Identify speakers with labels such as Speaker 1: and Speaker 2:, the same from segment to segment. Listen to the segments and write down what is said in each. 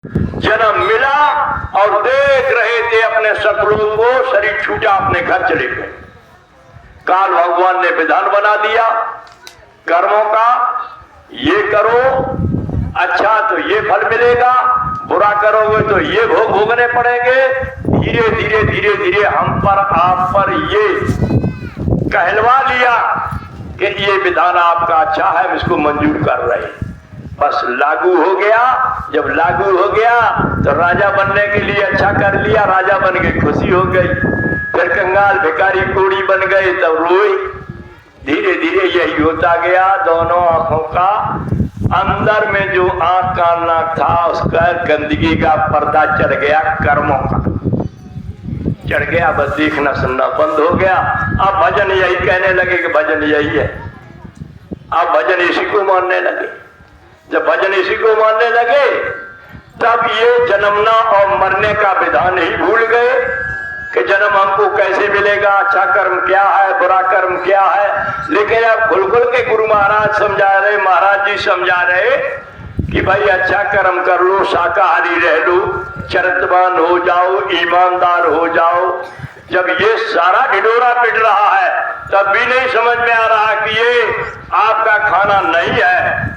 Speaker 1: जन्म मिला और देख रहे थे अपने शत्रुओं को, शरीर छूटा, अपने घर चले गए। काल भगवान ने विधान बना दिया कर्मों का, ये करो अच्छा तो ये फल मिलेगा, बुरा करोगे तो ये भोग भोगने पड़ेंगे। धीरे धीरे धीरे धीरे हम पर आप पर ये कहलवा लिया कि ये विधान आपका अच्छा है, इसको मंजूर कर रहे हैं। बस लागू हो गया। जब लागू हो गया तो राजा बनने के लिए अच्छा कर लिया, राजा बन के खुशी हो गई। फिर कंगाल भिखारी कोड़ी बन गए तब रोए। धीरे धीरे यही होता गया। दोनों आंखों का अंदर में जो आंख का नाक था उसका गंदगी का पर्दा चढ़ गया, कर्मों का चढ़ गया। बस देखना सुनना बंद हो गया। अब भजन यही कहने लगे कि भजन यही है। अब भजन इसी को मानने लगे। जब भजन इसी को मानने लगे तब ये जन्मना और मरने का विधान ही भूल गए कि जन्म हमको कैसे मिलेगा, अच्छा कर्म क्या है, बुरा कर्म क्या है। लेकिन अब खुल खुल के गुरु महाराज समझा रहे, महाराज जी समझा रहे कि भाई अच्छा कर्म कर लो, शाकाहारी रह लो, चरित्रवान हो जाओ, ईमानदार हो जाओ। जब ये सारा ढिढोरा पिट रहा है तब भी नहीं समझ में आ रहा कि ये आपका खाना नहीं है,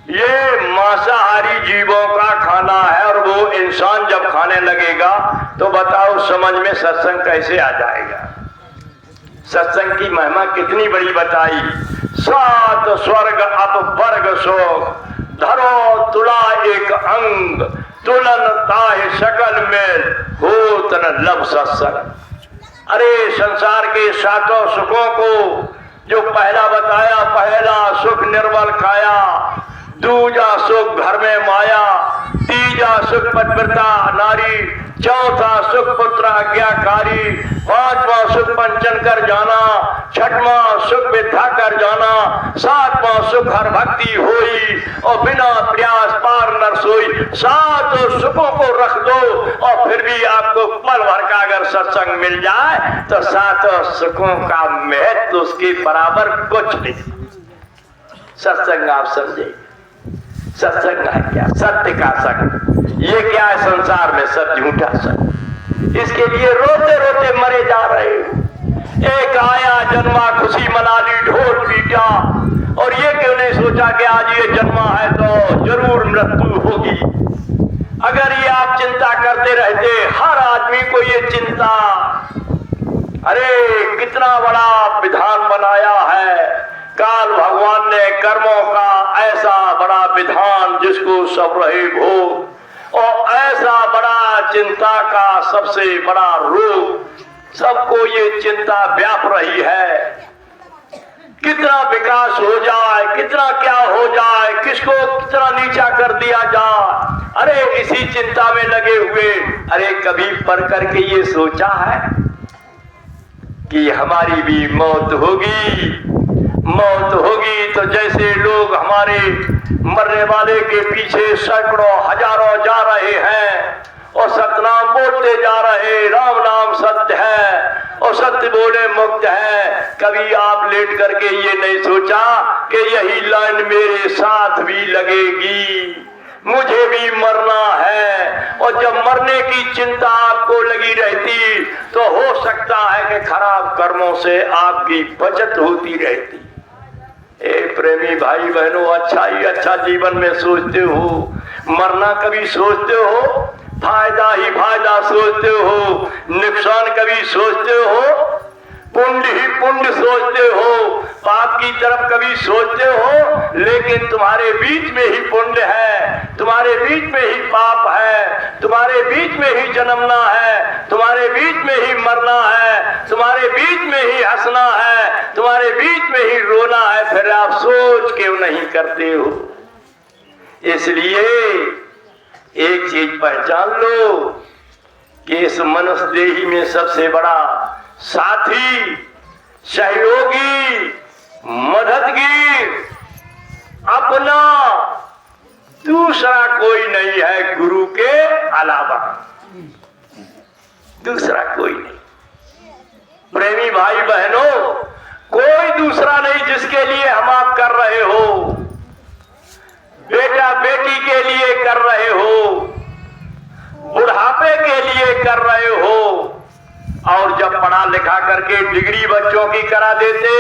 Speaker 1: ये मांसाहारी जीवों का खाना है। और वो इंसान जब खाने लगेगा तो बताओ समझ में सत्संग कैसे आ जाएगा। सत्संग की महिमा कितनी बड़ी बताई। सात स्वर्ग अप वर्ग शोक, धरो तुला एक अंग, तुलन ताहि सकल में हो तन लब सत्संग। अरे संसार के सातों सुखों को जो पहला बताया, पहला सुख निर्मल काया, दूजा सुख घर में माया, तीजा सुख पतिव्रता नारी, चौथा सुख पुत्र आज्ञाकारी, पांचवा सुख पंचन कर जाना, छठवां सुख विद्या कर जाना, सातवां सुख हर भक्ति होई और बिना प्रयास पार न सोई। सातों सुखों को रख दो और फिर भी आपको पल भर का अगर सत्संग मिल जाए तो सातों सुखों का महत्व उसके बराबर कुछ नहीं। सत्संग आप समझे, सत्संग है क्या? सत्य का संग। ये क्या है संसार में? सब झूठा संग। इसके लिए रोते रोते मरे जा रहे हो। एक आया जन्मा खुशी मना ली, ढोल पीटा, और ये क्यों नहीं सोचा कि आज ये जन्मा है तो जरूर मृत्यु होगी। अगर ये आप चिंता करते रहते, हर आदमी को ये चिंता, अरे कितना बड़ा विधान बनाया है काल भगवान ने कर्मों का, ऐसा बड़ा विधान जिसको सब रहे भोग, और ऐसा बड़ा चिंता का सबसे बड़ा रोग, सबको ये चिंता व्याप रही है। कितना विकास हो जाए, कितना क्या हो जाए, किसको कितना नीचा कर दिया जाए, अरे इसी चिंता में लगे हुए। अरे कभी पढ़ करके ये सोचा है कि हमारी भी मौत होगी। मौत होगी तो जैसे लोग हमारे मरने वाले के पीछे सैकड़ों हजारों जा रहे हैं और सतनाम बोलते जा रहे, राम नाम सत्य है और सत्य बोले मुक्त है। कभी आप लेट करके ये नहीं सोचा कि यही लाइन मेरे साथ भी लगेगी, मुझे भी मरना है। और जब मरने की चिंता आपको लगी रहती तो हो सकता है कि खराब कर्मों से आपकी बचत होती रहती। ए प्रेमी भाई बहनों, अच्छा ही अच्छा जीवन में सोचते हो, मरना कभी सोचते हो? फायदा ही फायदा सोचते हो, नुकसान कभी सोचते हो? पुण्य ही पुण्य सोचते हो, पाप की तरफ कभी सोचते हो? लेकिन तुम्हारे बीच में ही पुण्य है, तुम्हारे बीच में ही पाप है, तुम्हारे बीच में ही जन्मना है, तुम्हारे बीच में ही मरना है, तुम्हारे बीच में ही हंसना है, तुम्हारे बीच में ही रोना है। फिर आप सोच क्यों नहीं करते हो? इसलिए एक चीज पहचान लो कि इस मनुष्य देही में सबसे बड़ा साथी, सहयोगी, मददगार अपना दूसरा कोई नहीं है गुरु के अलावा, दूसरा कोई नहीं। प्रेमी भाई बहनों, कोई दूसरा नहीं जिसके लिए हम आप कर रहे हो, बेटा बेटी के लिए कर रहे हो, कर रहे हो, और जब पढ़ा लिखा करके डिग्री बच्चों की करा देते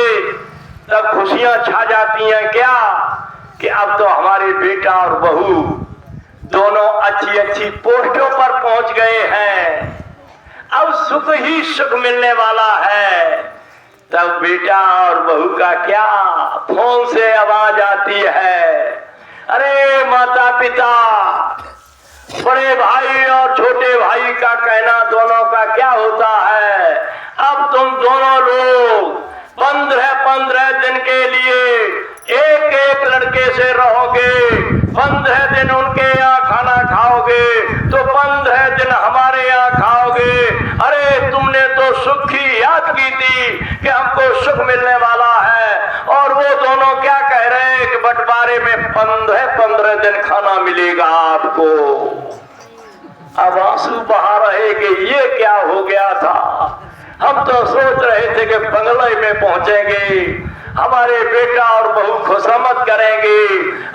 Speaker 1: तब खुशियां छा जाती हैं क्या कि अब तो हमारे बेटा और बहू दोनों अच्छी अच्छी पोस्टों पर पहुंच गए हैं, अब सुख ही सुख मिलने वाला है। तब बेटा और बहू का क्या फोन से आवाज आती है, अरे माता पिता, बड़े भाई और छोटे भाई का कहना दोनों का क्या होता है, अब तुम दोनों लोग 15-15 दिन के लिए एक एक लड़के से रहोगे, 15 दिन उनके यहाँ खाना खाओगे तो 15 दिन हमारे यहाँ खाओगे। अरे तुमने तो सुख की याद की थी कि हमको सुख मिलने वाला है, और वो दोनों क्या कह रहे हैं कि बंटवारे में 15-15 दिन खाना मिलेगा आपको। अब आंसू बहा रहे कि ये क्या हो गया था, हम तो सोच रहे थे कि बंगले में पहुंचेंगे, हमारे बेटा और बहू खुशामद करेंगे,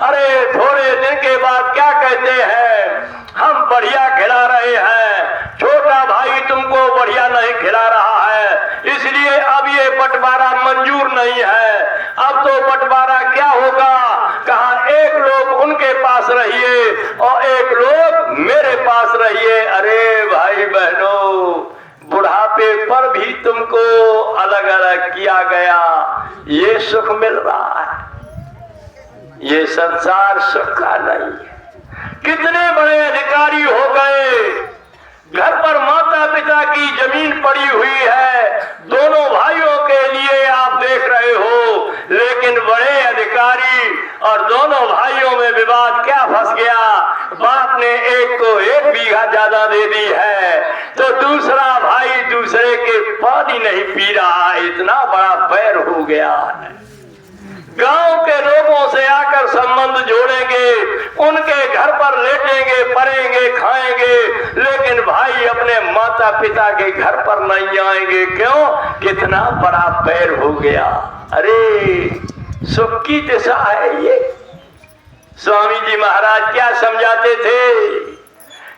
Speaker 1: अरे थोड़े दिन के बाद क्या कहते हैं हम बढ़िया खिला रहे हैं, छोटा भाई तुमको बढ़िया नहीं खिला रहा है, इसलिए अब ये बंटवारा मंजूर नहीं है। अब तो बंटवारा क्या होगा, कहा एक लोग उनके पास रहिए और एक लोग मेरे पास रहिए। अरे भाई बहनों, बुढ़ापे पर भी तुमको अलग अलग किया गया, ये सुख मिल रहा है, ये संसार सुख का नहीं है। कितने बड़े अधिकारी हो गए, घर पर माता पिता की जमीन पड़ी हुई है दोनों भाइयों के लिए, आप देख रहे हो, लेकिन बड़े अधिकारी और दोनों भाइयों में विवाद क्या फंस गया, बाप ने एक को 1 बीघा ज्यादा दे दी है तो दूसरा भाई दूसरे के पानी नहीं पी रहा, इतना बड़ा बैर हो गया है। गांव के लोगों से आकर संबंध जोड़ेंगे, उनके घर पर लेटेंगे, पढ़ेंगे, खाएंगे, लेकिन भाई अपने माता पिता के घर पर नहीं आएंगे, क्यों, कितना बड़ा बैर हो गया। अरे सुख की दिशा है ये। स्वामी जी महाराज क्या समझाते थे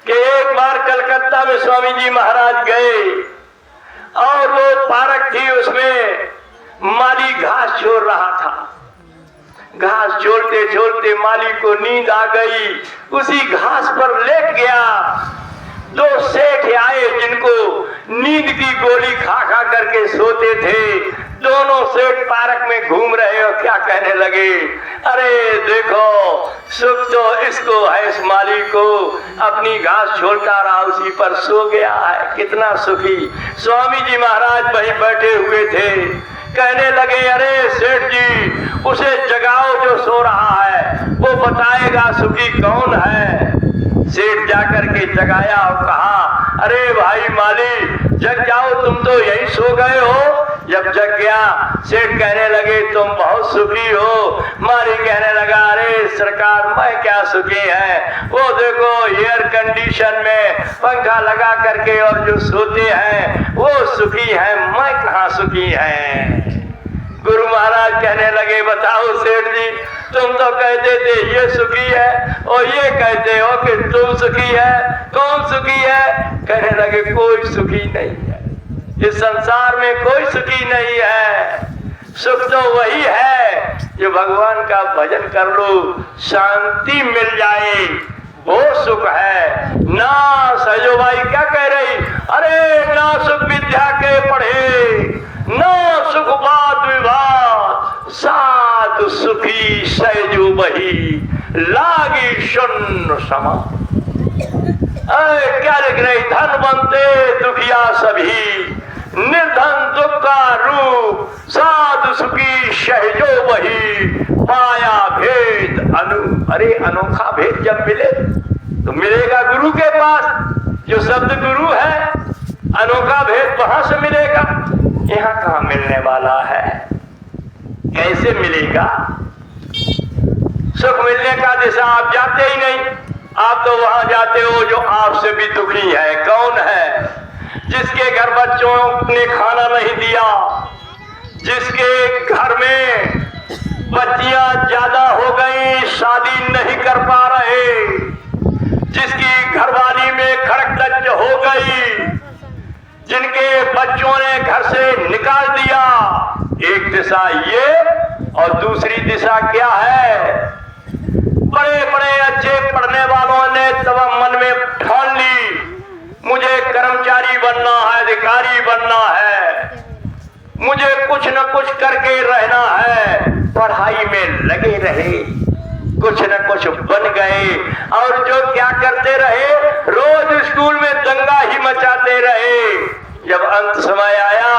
Speaker 1: कि एक बार कलकत्ता में स्वामी जी महाराज गए और वो पार्क थी, उसमें माली घास छोड़ रहा था, घास छोड़ते छोड़ते माली को नींद आ गई, उसी घास पर लेट गया। 2 सेठ आए जिनको नींद की गोली खा खा करके सोते थे, दोनों सेठ पार्क में घूम रहे और क्या कहने लगे, अरे देखो सुख तो इसको है, इस माली को, अपनी घास छोड़ता रहा उसी पर सो गया है, कितना सुखी। स्वामी जी महाराज वहीं बैठे हुए थे, कहने लगे, अरे सेठ जी उसे जगाओ जो सो रहा है, वो बताएगा सुखी कौन है। सेठ जाकर के जगाया और कहा, अरे भाई माली जग जाओ, तुम तो यही सो गए हो। जब जग गया सेठ कहने लगे, तुम बहुत सुखी हो। माली कहने लगा, अरे सरकार मैं क्या सुखी है, वो देखो एयर कंडीशन में पंखा लगा करके और जो सोते हैं वो सुखी है, मैं कहाँ सुखी है। गुरु महाराज कहने लगे, बताओ सेठ जी, तुम तो कहते थे ये सुखी है और ये कहते हो कि तुम सुखी है, कौन सुखी है। कहने लगे, कोई सुखी नहीं है, इस संसार में कोई सुखी नहीं है, सुख तो वही है जो भगवान का भजन कर लो, शांति मिल जाए, वो सुख है। ना सजो भाई क्या कह रही, अरे ना सुख विद्या के पढ़े, ना सुख बात विवाद, साधु सुखी सहजो बही, लागी शून्य समा। क्या लिख रही, धन बनते दुखिया सभी, निर्धन दुख का रूप, साधु सुखी सहजो बही, पाया भेद अनु। अरे अनोखा भेद जब मिले तो मिलेगा गुरु के पास, जो शब्द गुरु है, अनोखा भेद वहां से मिलेगा, यहाँ कहाँ मिलने वाला है, कैसे मिलेगा। सुख मिलने का दिशा आप जाते ही नहीं, आप तो वहां जाते हो जो आपसे भी दुखी है। कौन है, जिसके घर बच्चों ने खाना नहीं दिया, जिसके घर में बच्चियां ज्यादा हो गई, शादी नहीं कर पा रहे, जिसकी घरवाली में खड़क हो गई, जिनके बच्चों ने घर से निकाल दिया। एक दिशा ये और दूसरी दिशा क्या है? बड़े बड़े अच्छे पढ़ने वालों ने तब मन में ठान ली, मुझे कर्मचारी बनना है, अधिकारी बनना है, मुझे कुछ न कुछ करके रहना है। पढ़ाई में लगे रहे, कुछ न कुछ बन गए, और जो क्या करते रहे, रोज स्कूल में दंगा ही मचाते रहे। जब अंत समय आया,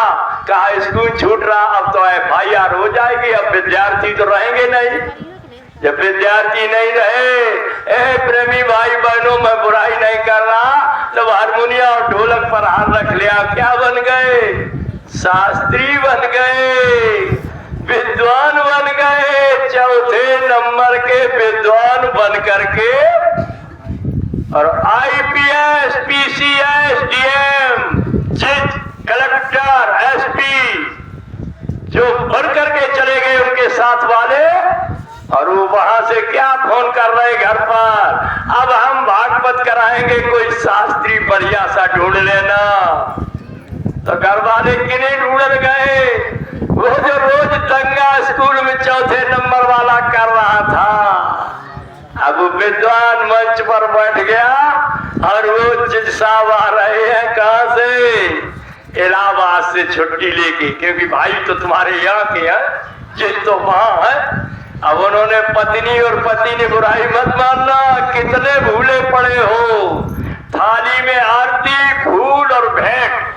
Speaker 1: कहा स्कूल छूट रहा, अब तो FIR हो जाएगी, अब विद्यार्थी तो रहेंगे नहीं। जब विद्यार्थी नहीं रहे, प्रेमी भाई बहनों, मैं बुराई नहीं कर रहा, तब हारमोनिया और ढोलक पर हाथ रख लिया, क्या बन गए? शास्त्री बन गए, विद्वान बन गए, चौथे नंबर के विद्वान बन करके, और IPS, PCS, DM, जज, कलेक्टर, SP जो बन करके चले गए उनके साथ वाले, और वो वहां से क्या फोन कर रहे घर पर, अब हम भागवत कराएंगे, कोई शास्त्री बढ़िया सा ढूंढ लेना। तो घर वाले किन्हीं ढूंढ गए, वो जो रोज दंगा स्कूल में चौथे नंबर वाला कर रहा था। अब विद्वान मंच पर बैठ गया, और वो जज साहब आ रहे हैं कहां से? इलाहाबाद से छुट्टी लेके, क्योंकि भाई तो तुम्हारे यहाँ के हैं, जज तो वहां है। अब उन्होंने पत्नी और पति ने, बुराई मत मानना, कितने भूले पड़े हो, थाली में आरती, फूल और भेंट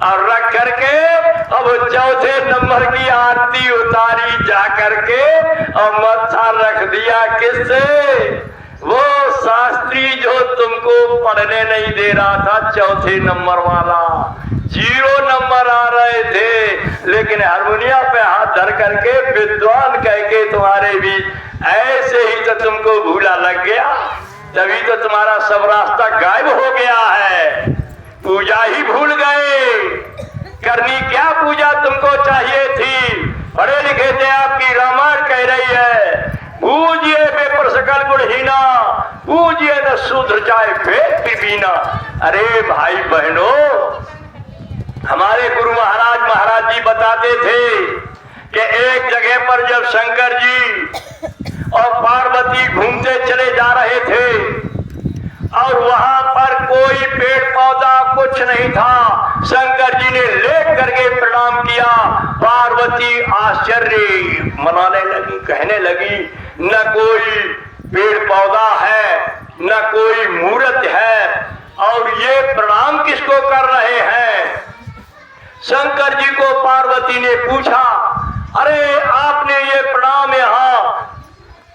Speaker 1: और रख करके, अब चौथे नंबर की आरती उतारी जा करके, और मत्था रख दिया किससे? वो शास्त्री जो तुमको पढ़ने नहीं दे रहा था, चौथे नंबर वाला। 0 नंबर आ रहे थे, लेकिन हारमोनिया पे हाथ धर करके विद्वान कह के तुम्हारे बीच ऐसे ही तो तुमको भूला लग गया, तभी तो तुम्हारा सब रास्ता गायब हो गया है। पूजा ही भूल गए, करनी क्या पूजा तुमको चाहिए थी? पढ़े लिखे थे, आपकी रामायण कह रही है, पूजिए बेपर सकल गुणहीना, पूजिए न शूद्र जाए वेद बिना। अरे भाई बहनों, हमारे गुरु महाराज जी बताते थे कि एक जगह पर जब शंकर जी और पार्वती घूमते चले जा रहे थे, और वहां पर कोई पेड़ पौधा कुछ नहीं था, शंकर जी ने लेट करके प्रणाम किया। पार्वती आश्चर्य मनाने लगी, कहने लगी, न कोई पेड़ पौधा है, न कोई मूर्त है, और ये प्रणाम किसको कर रहे हैं? शंकर जी को पार्वती ने पूछा, अरे आपने ये प्रणाम यहाँ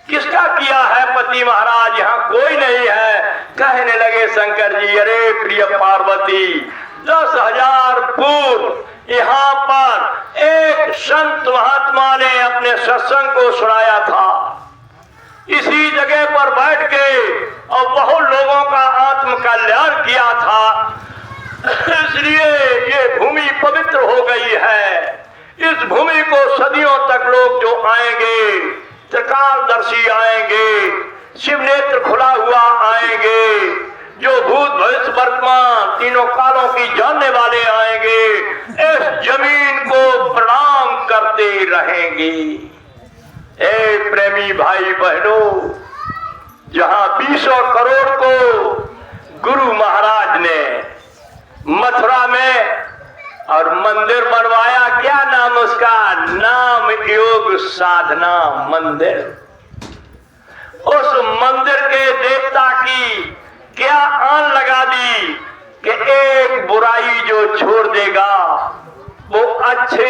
Speaker 1: किसका किया है पति महाराज? यहाँ कोई नहीं है। कहने लगे शंकर जी, अरे प्रिय पार्वती, 10,000 पूर्व यहाँ पर एक संत महात्मा ने अपने सत्संग को सुनाया था, इसी जगह पर बैठ के और बहुत लोगों का आत्म कल्याण किया था, इसलिए ये भूमि पवित्र हो गई है। इस भूमि को सदियों तक लोग जो आएंगे, त्रिकालदर्शी आएंगे, शिव नेत्र खुला हुआ आएंगे, जो भूत भविष्य वर्तमान तीनों कालों की जानने वाले आएंगे, इस जमीन को प्रणाम करते रहेंगे। ए प्रेमी भाई बहनों, जहां 20 करोड़ को गुरु महाराज ने मथुरा में और मंदिर बनवाया, क्या नाम उसका? नाम योग साधना मंदिर। उस मंदिर के देवता की क्या आन लगा दी कि एक बुराई जो छोड़ देगा वो अच्छे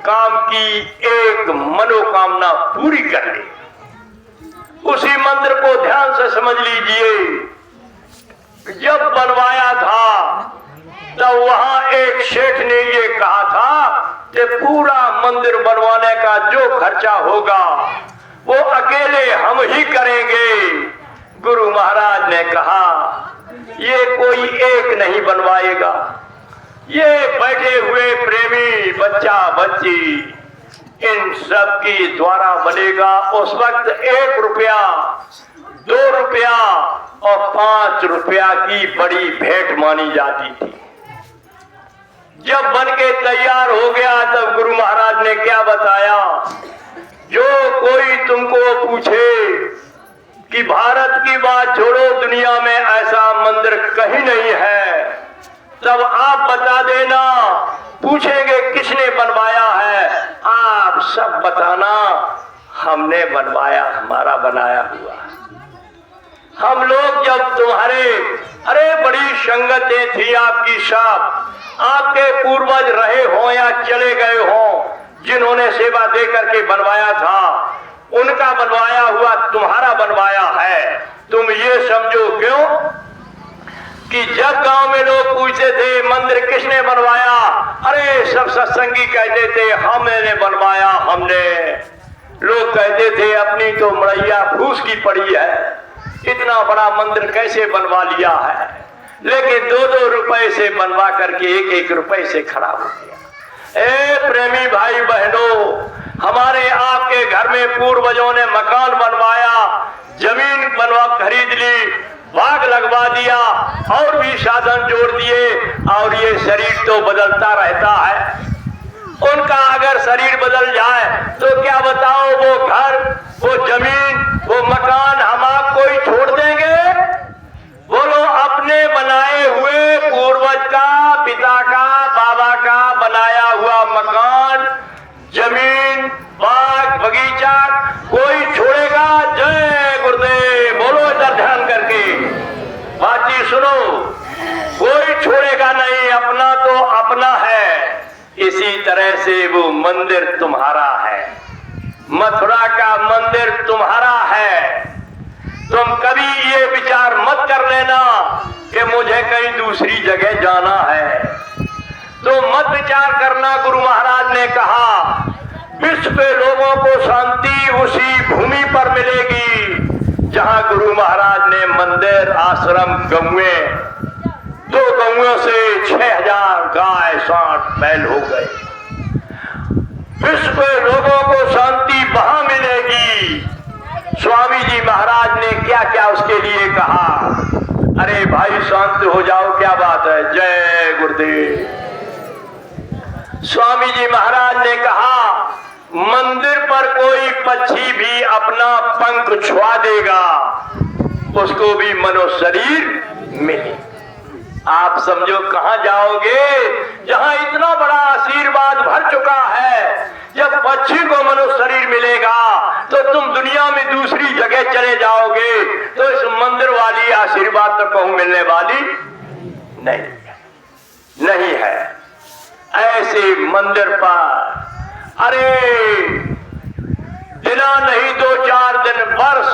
Speaker 1: काम की एक मनोकामना पूरी कर ले। उसी मंदिर को ध्यान से समझ लीजिए, जब बनवाया था तब वहां एक शेख ने ये कहा था कि पूरा मंदिर बनवाने का जो खर्चा होगा वो अकेले हम ही करेंगे। गुरु महाराज ने कहा, ये कोई एक नहीं बनवाएगा, ये बैठे हुए प्रेमी बच्चा बच्ची इन सब के द्वारा बनेगा। उस वक्त 1 रुपया, 2 रुपया और 5 रुपया की बड़ी भेंट मानी जाती थी। जब बन के तैयार हो गया तब गुरु महाराज ने क्या बताया, जो कोई तुमको पूछे कि भारत की बात छोड़ो, दुनिया में ऐसा मंदिर कहीं नहीं है, तब आप बता देना। पूछेंगे किसने बनवाया है, आप सब बताना हमने बनवाया, हमारा बनाया हुआ। हम लोग जब तुम्हारे, अरे बड़ी संगतें थी आपकी, सब आपके पूर्वज रहे हो या चले गए हो, जिन्होंने सेवा दे करके बनवाया था, उनका बनवाया हुआ तुम्हारा बनवाया है। तुम ये समझो क्यों कि जब गांव में लोग पूछते थे मंदिर किसने बनवाया, अरे सब सत्संगी कहते थे हमने बनवाया, हमने। लोग कहते थे अपनी तो मड़ैया फूस की पड़ी है, इतना बड़ा मंदिर कैसे बनवा लिया है। लेकिन 2-2 रुपए से बनवा करके 1-1 रुपए से खड़ा हो गया। ए प्रेमी भाई बहनों, हमारे आपके घर में पूर्वजों ने मकान बनवाया, जमीन बनवा खरीद ली, बाग लगवा दिया और भी साधन जोड़ दिए, और ये शरीर तो बदलता रहता है। उनका अगर शरीर बदल जाए तो क्या बताओ, वो घर, वो जमीन, वो मकान हम आपको ही छोड़ देंगे? बोलो, अपने बनाए हुए पूर्वज का, पिता का, बाबा का बनाया हुआ मकान, जमीन, बाग, बगीचा कोई छोड़ेगा? जय गुरुदेव बोलो इधर ध्यान करके, बातचीत सुनो। कोई छोड़ेगा नहीं, अपना तो अपना है। इसी तरह से वो मंदिर तुम्हारा है, मथुरा का मंदिर तुम्हारा है। तुम कभी ये विचार मत कर लेना कि मुझे कहीं दूसरी जगह जाना है, तो मत विचार करना। गुरु महाराज ने कहा विश्व के लोगों को शांति उसी भूमि पर मिलेगी जहां गुरु महाराज ने मंदिर, आश्रम, गौएं, 2 गौओं से 6000 गाय, 60 बैल हो गए। विश्व के लोगों को शांति वहां मिलेगी। स्वामी जी महाराज ने क्या क्या उसके लिए कहा। अरे भाई शांत हो जाओ, क्या बात है, जय गुरुदेव। स्वामी जी महाराज ने कहा मंदिर पर कोई पक्षी भी अपना पंख छुआ देगा, उसको भी मनो शरीर मिले। आप समझो कहां जाओगे जहां इतना बड़ा आशीर्वाद भर चुका है। जब पक्षी को मनुष्य शरीर मिलेगा तो तुम दुनिया में दूसरी जगह चले जाओगे, तो इस मंदिर वाली आशीर्वाद तो कहूं मिलने वाली नहीं है। ऐसे मंदिर पर अरे दिना नहीं 2-4 दिन, वर्ष,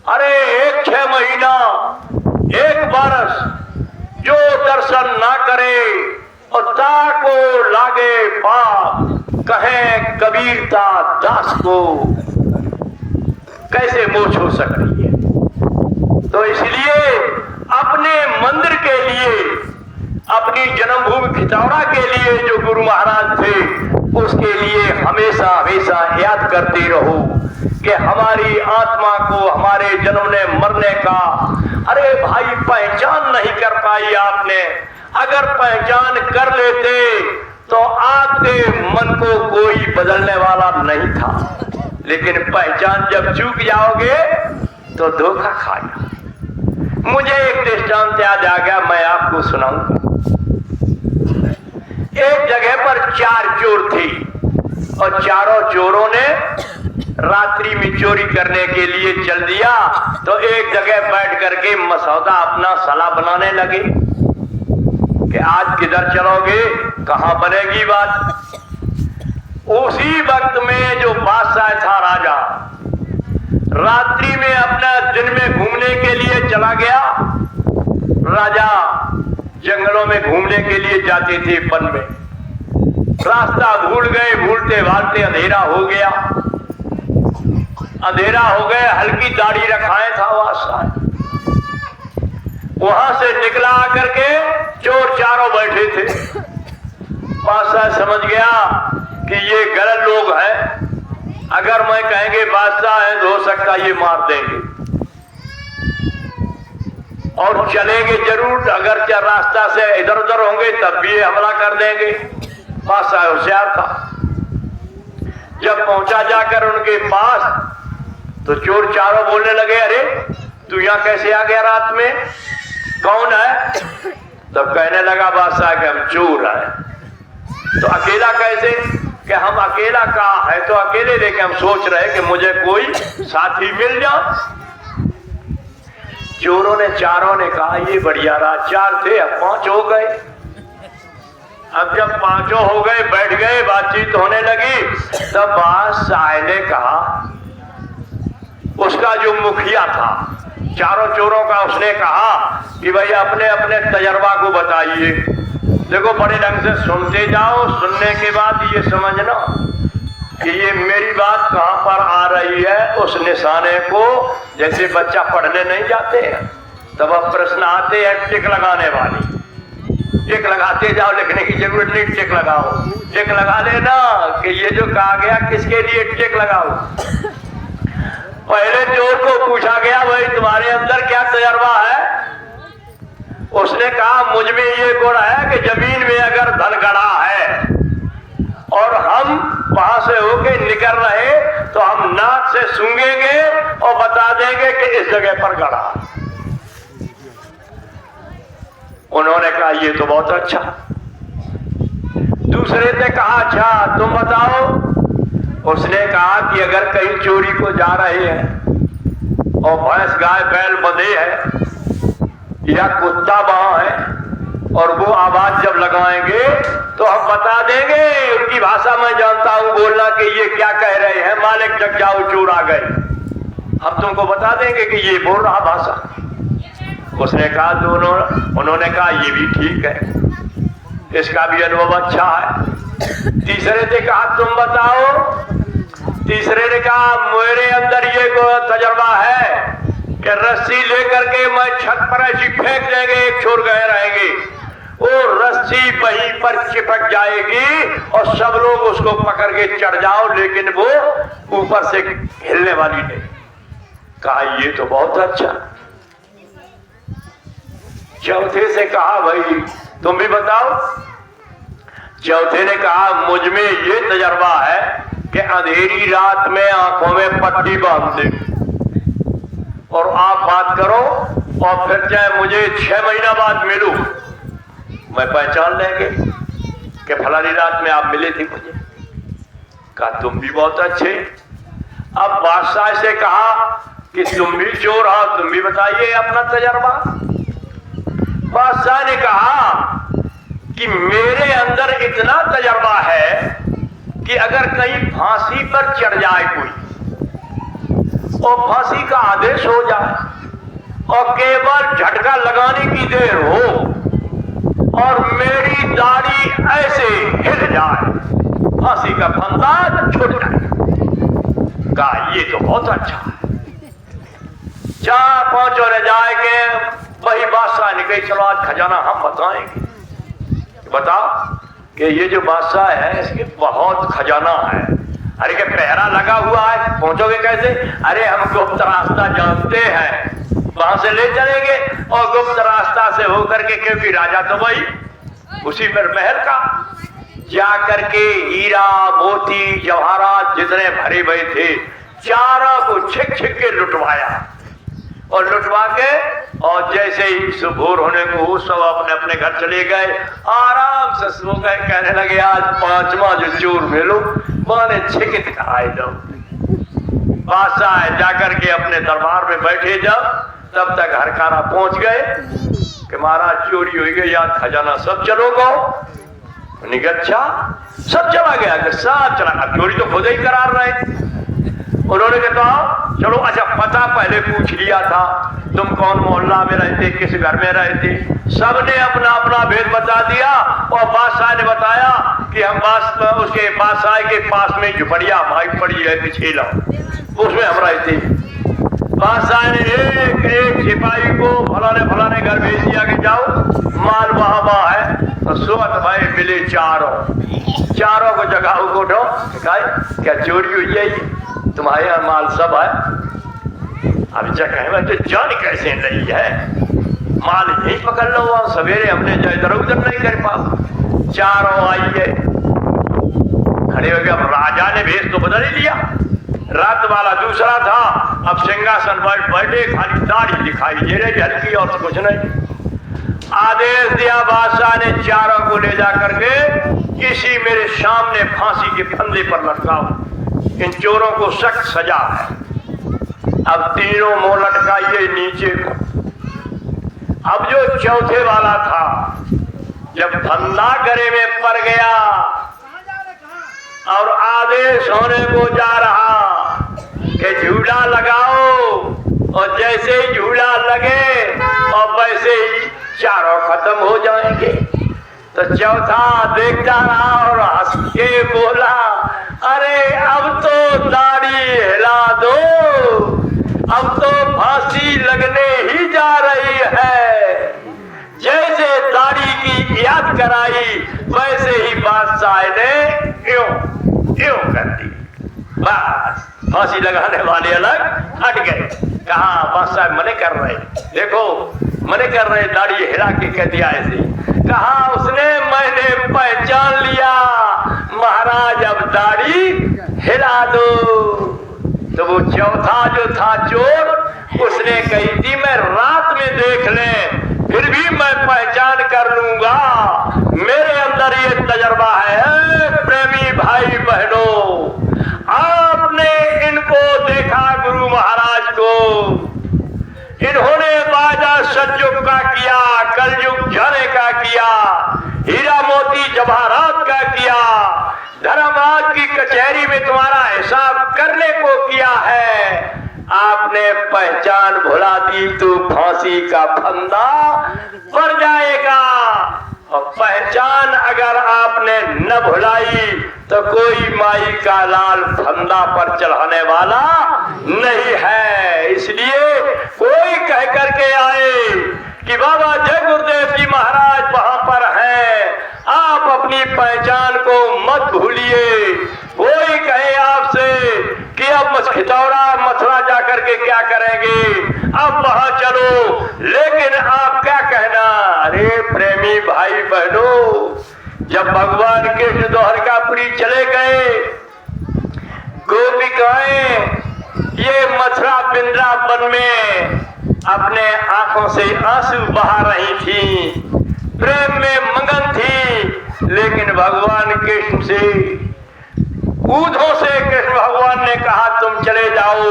Speaker 1: अरे 1-6 महीना, 1 वर्ष जो दर्शन ना करे और ताको लागे पाप, कहे कबीरता दास को, कैसे मोक्ष हो सकती है। तो इसलिए अपने मंदिर के लिए, अपनी जन्मभूमि खितौड़ा के लिए जो गुरु महाराज थे, उसके लिए हमेशा हमेशा याद करते रहो कि हमारी आत्मा को हमारे जन्मने मरने का, अरे भाई पहचान नहीं कर पाई आपने। अगर पहचान कर लेते तो आपके मन को कोई बदलने वाला नहीं था, लेकिन पहचान जब चूक जाओगे तो धोखा खाया। मुझे एक दृष्टांत याद आ गया, मैं आपको सुनाऊंगा। एक जगह पर 4 चोर थे और चारों चोरों ने रात्रि में चोरी करने के लिए चल दिया। तो एक जगह बैठ करके मसौदा अपना सलाह बनाने लगे कि आज किधर चलोगे, कहां बनेगी बात। उसी वक्त में जो बादशाह था, राजा, रात्रि में अपना दिन में घूमने के लिए चला गया। राजा जंगलों में घूमने के लिए जाते थे, वन में, रास्ता भूल गए, भूलते भालते अंधेरा हो गया। अंधेरा हो गया, हल्की दाढ़ी रखाए था वहां से निकला करके चोर चारों बैठे थे। बादशाह समझ गया कि ये गलत लोग हैं, अगर मैं कहेंगे बादशाह है तो हो सकता ये मार देंगे। और चलेंगे जरूर, अगर क्या रास्ता से इधर उधर होंगे तब भी ये हमला कर देंगे। बादशाह होशियार था। जब पहुंचा जाकर उनके पास तो चोर चारों बोलने लगे, अरे तू यहाँ कैसे आ गया रात में, कौन है? तब कहने लगा बादशाह कि हम चोर हैं। तो अकेला कैसे? कि हम अकेला कहा है तो अकेले, लेके हम सोच रहे कि मुझे कोई साथी मिल जाए। चोरों ने चारों ने कहा ये बढ़िया रात, 4 थे अब 5 हो गए। अब जब 5 हो गए, बैठ गए, बातचीत होने लगी, तब बादशाह ने कहा, उसका जो मुखिया था चारों चोरों का, उसने कहा कि भाई अपने अपने तजर्बा को बताइए। देखो बड़े ढंग से सुनते जाओ, सुनने के बाद ये समझना कि ये मेरी बात कहां पर आ रही है, उस निशाने को, जैसे बच्चा पढ़ने नहीं जाते हैं तब अब प्रश्न आते हैं टिक लगाने वाली, टिक लगाते जाओ, लिखने की जरूरत नहीं, टिक लगाओ, टिक लगा लेना कि ये जो कहा गया किसके लिए टिक लगाओ। पहले चोर को पूछा गया, भाई तुम्हारे अंदर क्या तजर्बा है? उसने कहा मुझ में ये गुण है कि जमीन में अगर धन गड़ा है और हम वहां से होके निकल रहे तो हम नाक से सूंघेंगे और बता देंगे कि इस जगह पर गड़ा। उन्होंने कहा ये तो बहुत अच्छा। दूसरे ने कहा अच्छा तुम बताओ। उसने कहा कि अगर कहीं चोरी को जा रहे हैं और भैंस गाय बैल बंधे हैं या कुत्ता वहां है और वो आवाज जब लगाएंगे तो हम बता देंगे, उनकी भाषा मैं जानता हूं बोलना कि ये क्या कह रहे हैं, मालिक जग जाओ चोर आ गए, हम तुमको बता देंगे कि ये बोल रहा भाषा। उसने कहा दोनों, उन्होंने कहा ये भी ठीक है, इसका भी अनुभव अच्छा है। तीसरे ने कहा तुम बताओ। तीसरे ने कहा मेरे अंदर ये तजर्बा है कि रस्सी लेकर के मैं छत पर ऐसी फेंक देंगे, एक छोर गए रहेंगे, वो रस्सी वहीं पर चिपक जाएगी और सब लोग उसको पकड़ के चढ़ जाओ, लेकिन वो ऊपर से हिलने वाली नहीं। कहा ये तो बहुत अच्छा। चौथे से कहा भाई तुम भी बताओ। चौथे ने कहा मुझ में ये तजर्बा है कि अंधेरी रात में आंखों में पट्टी बांध दे और आप बात करो और फिर चाहे मुझे 6 महीना बाद मिलूं, मैं पहचान लेंगे कि फलानी रात में आप मिले थे मुझे। कहा तुम भी बहुत अच्छे। अब बादशाह से कहा कि तुम भी चोर हो, तुम भी बताइए अपना तजर्बा। बादशाह ने कहा कि मेरे अंदर इतना तजर्बा है कि अगर कहीं फांसी पर चढ़ जाए कोई और फांसी का आदेश हो जाए और केवल झटका लगाने की देर हो और मेरी दाढ़ी ऐसे हिल जाए, फांसी का फंदा छूट जाए। कहा ये तो बहुत अच्छा है। 4-5 और जाए के वही बादशाह ने कही चलो आज खजाना हम बताएंगे। बता कि ये जो बादशाह है इसके बहुत खजाना है। अरे के पहरा लगा हुआ है, पहुंचोगे कैसे? अरे हम गुप्त रास्ता जानते हैं, वहां से ले चलेंगे और गुप्त रास्ता से होकर के, क्योंकि राजा तो वही उसी पर महल का, जा करके हीरा मोती जवाहरात जितने भरे हुए थे चारों को छिक छिक के लुटवाया और लुटवा के और जैसे ही सुबह होने को सब अपने अपने घर चले गए, आराम से सो गए। कहने लगे आज 5वां जो चोर मिलो माने छिकित कराए दो। बादशाह जाकर के अपने दरबार में बैठे जब, तब तक हरकारा पहुंच गए कि महाराज चोरी हो गई, याद खजाना सब चलो गो। अच्छा सब चला गया कि सब चला। अब चोरी तो खुद ही करार रहे। उन्होंने कहा चलो अच्छा पता पहले पूछ लिया था, तुम कौन मोहल्ला में रहते, किस घर में रहते, सबने अपना अपना भेद बता दिया और बादशाह ने बताया कि हम उसके बादशाह के पास में झुपड़िया हमारी पड़ी है पिछेला, उसमें हम रहते। बादशाह ने एक एक सिपाही को फलाने घर भेज दिया कि जाओ माल वहां है। तो सुबह भाई मिले चारों को जगह को उठो, क्या चोरी हुई है? तुम्हारे यहाँ माल सब है। अब जगह में तो जान कैसे नहीं है। माल यहीं पकड़ लो, वहां सवेरे हमने जो इधर उधर नहीं कर पा। चारों आइए खड़े हो गए। अब राजा ने भेष तो बदल ही लिया, रात वाला दूसरा था, अब सिंहासन पर बैठे, खाली दाढ़ी दिखाई दे रही हल्की और कुछ नहीं। आदेश दिया बादशाह ने, चारों को ले जा करके किसी मेरे सामने फांसी के फंदे पर लटकाओ, इन चोरों को सख्त सजा है। अब तीनों मुंह लटकाइए नीचे को। अब जो चौथे वाला था, जब फंदा गले में पड़ गया और आदेश होने को जा रहा कि झूला लगाओ, और जैसे ही झूला लगे और वैसे ही चारों खत्म हो जाएंगे, तो चौथा देखता रहा और हंस के बोला, अरे अब तो दाढ़ी हिला दो, अब तो फांसी लगने ही जा रही है। जैसे दाढ़ी की याद कराई वैसे ही बादशाह ने यूं कर दी। बस फांसी लगाने वाले अलग हट गए। कहा बादशाह मने कर रहे, देखो मने कर रहे, दाढ़ी हिला के कह दिया ऐसे। कहा उसने, मैंने पहचान लिया महाराज, अब दाढ़ी हिला दो। तो वो चौथा जो था चोर, उसने कही थी मैं रात में देख ले, फिर भी मैं पहचान कर लूंगा, मेरे अंदर ये तजर्बा है। प्रेमी भाई बहनों, आपने इनको देखा, गुरु महाराज को, इन्होंने वादा सतयुग का किया, कलयुग जाने का किया, हीरा मोती जवाहरात का किया, धर्मराज की कचहरी में तुम्हारा हिसाब करने को किया है। आपने पहचान भुला दी तो फांसी का फंदा पड़ जाएगा, और पहचान अगर आपने न भुलाई तो कोई माई का लाल फंदा पर चढ़ाने वाला नहीं है। इसलिए कोई कह करके आए कि बाबा जय गुरुदेव जी महाराज वहां पर हैं, आप अपनी पहचान को मत भूलिए। कोई कहे आपसे कि अब खितौरा मथुरा जाकर के क्या करेंगे, अब वहां चलो, लेकिन आप क्या कहना। अरे प्रेमी भाई बहनों, जब भगवान कृष्ण द्वारकापुरी चले गए, गोपिकाएं ये मथुरा वृंदावन में अपने आंखों से आंसू बहा रही थी, प्रेम में मगन थी, लेकिन भगवान कृष्ण से ऊधों से कृष्ण भगवान ने कहा तुम चले जाओ,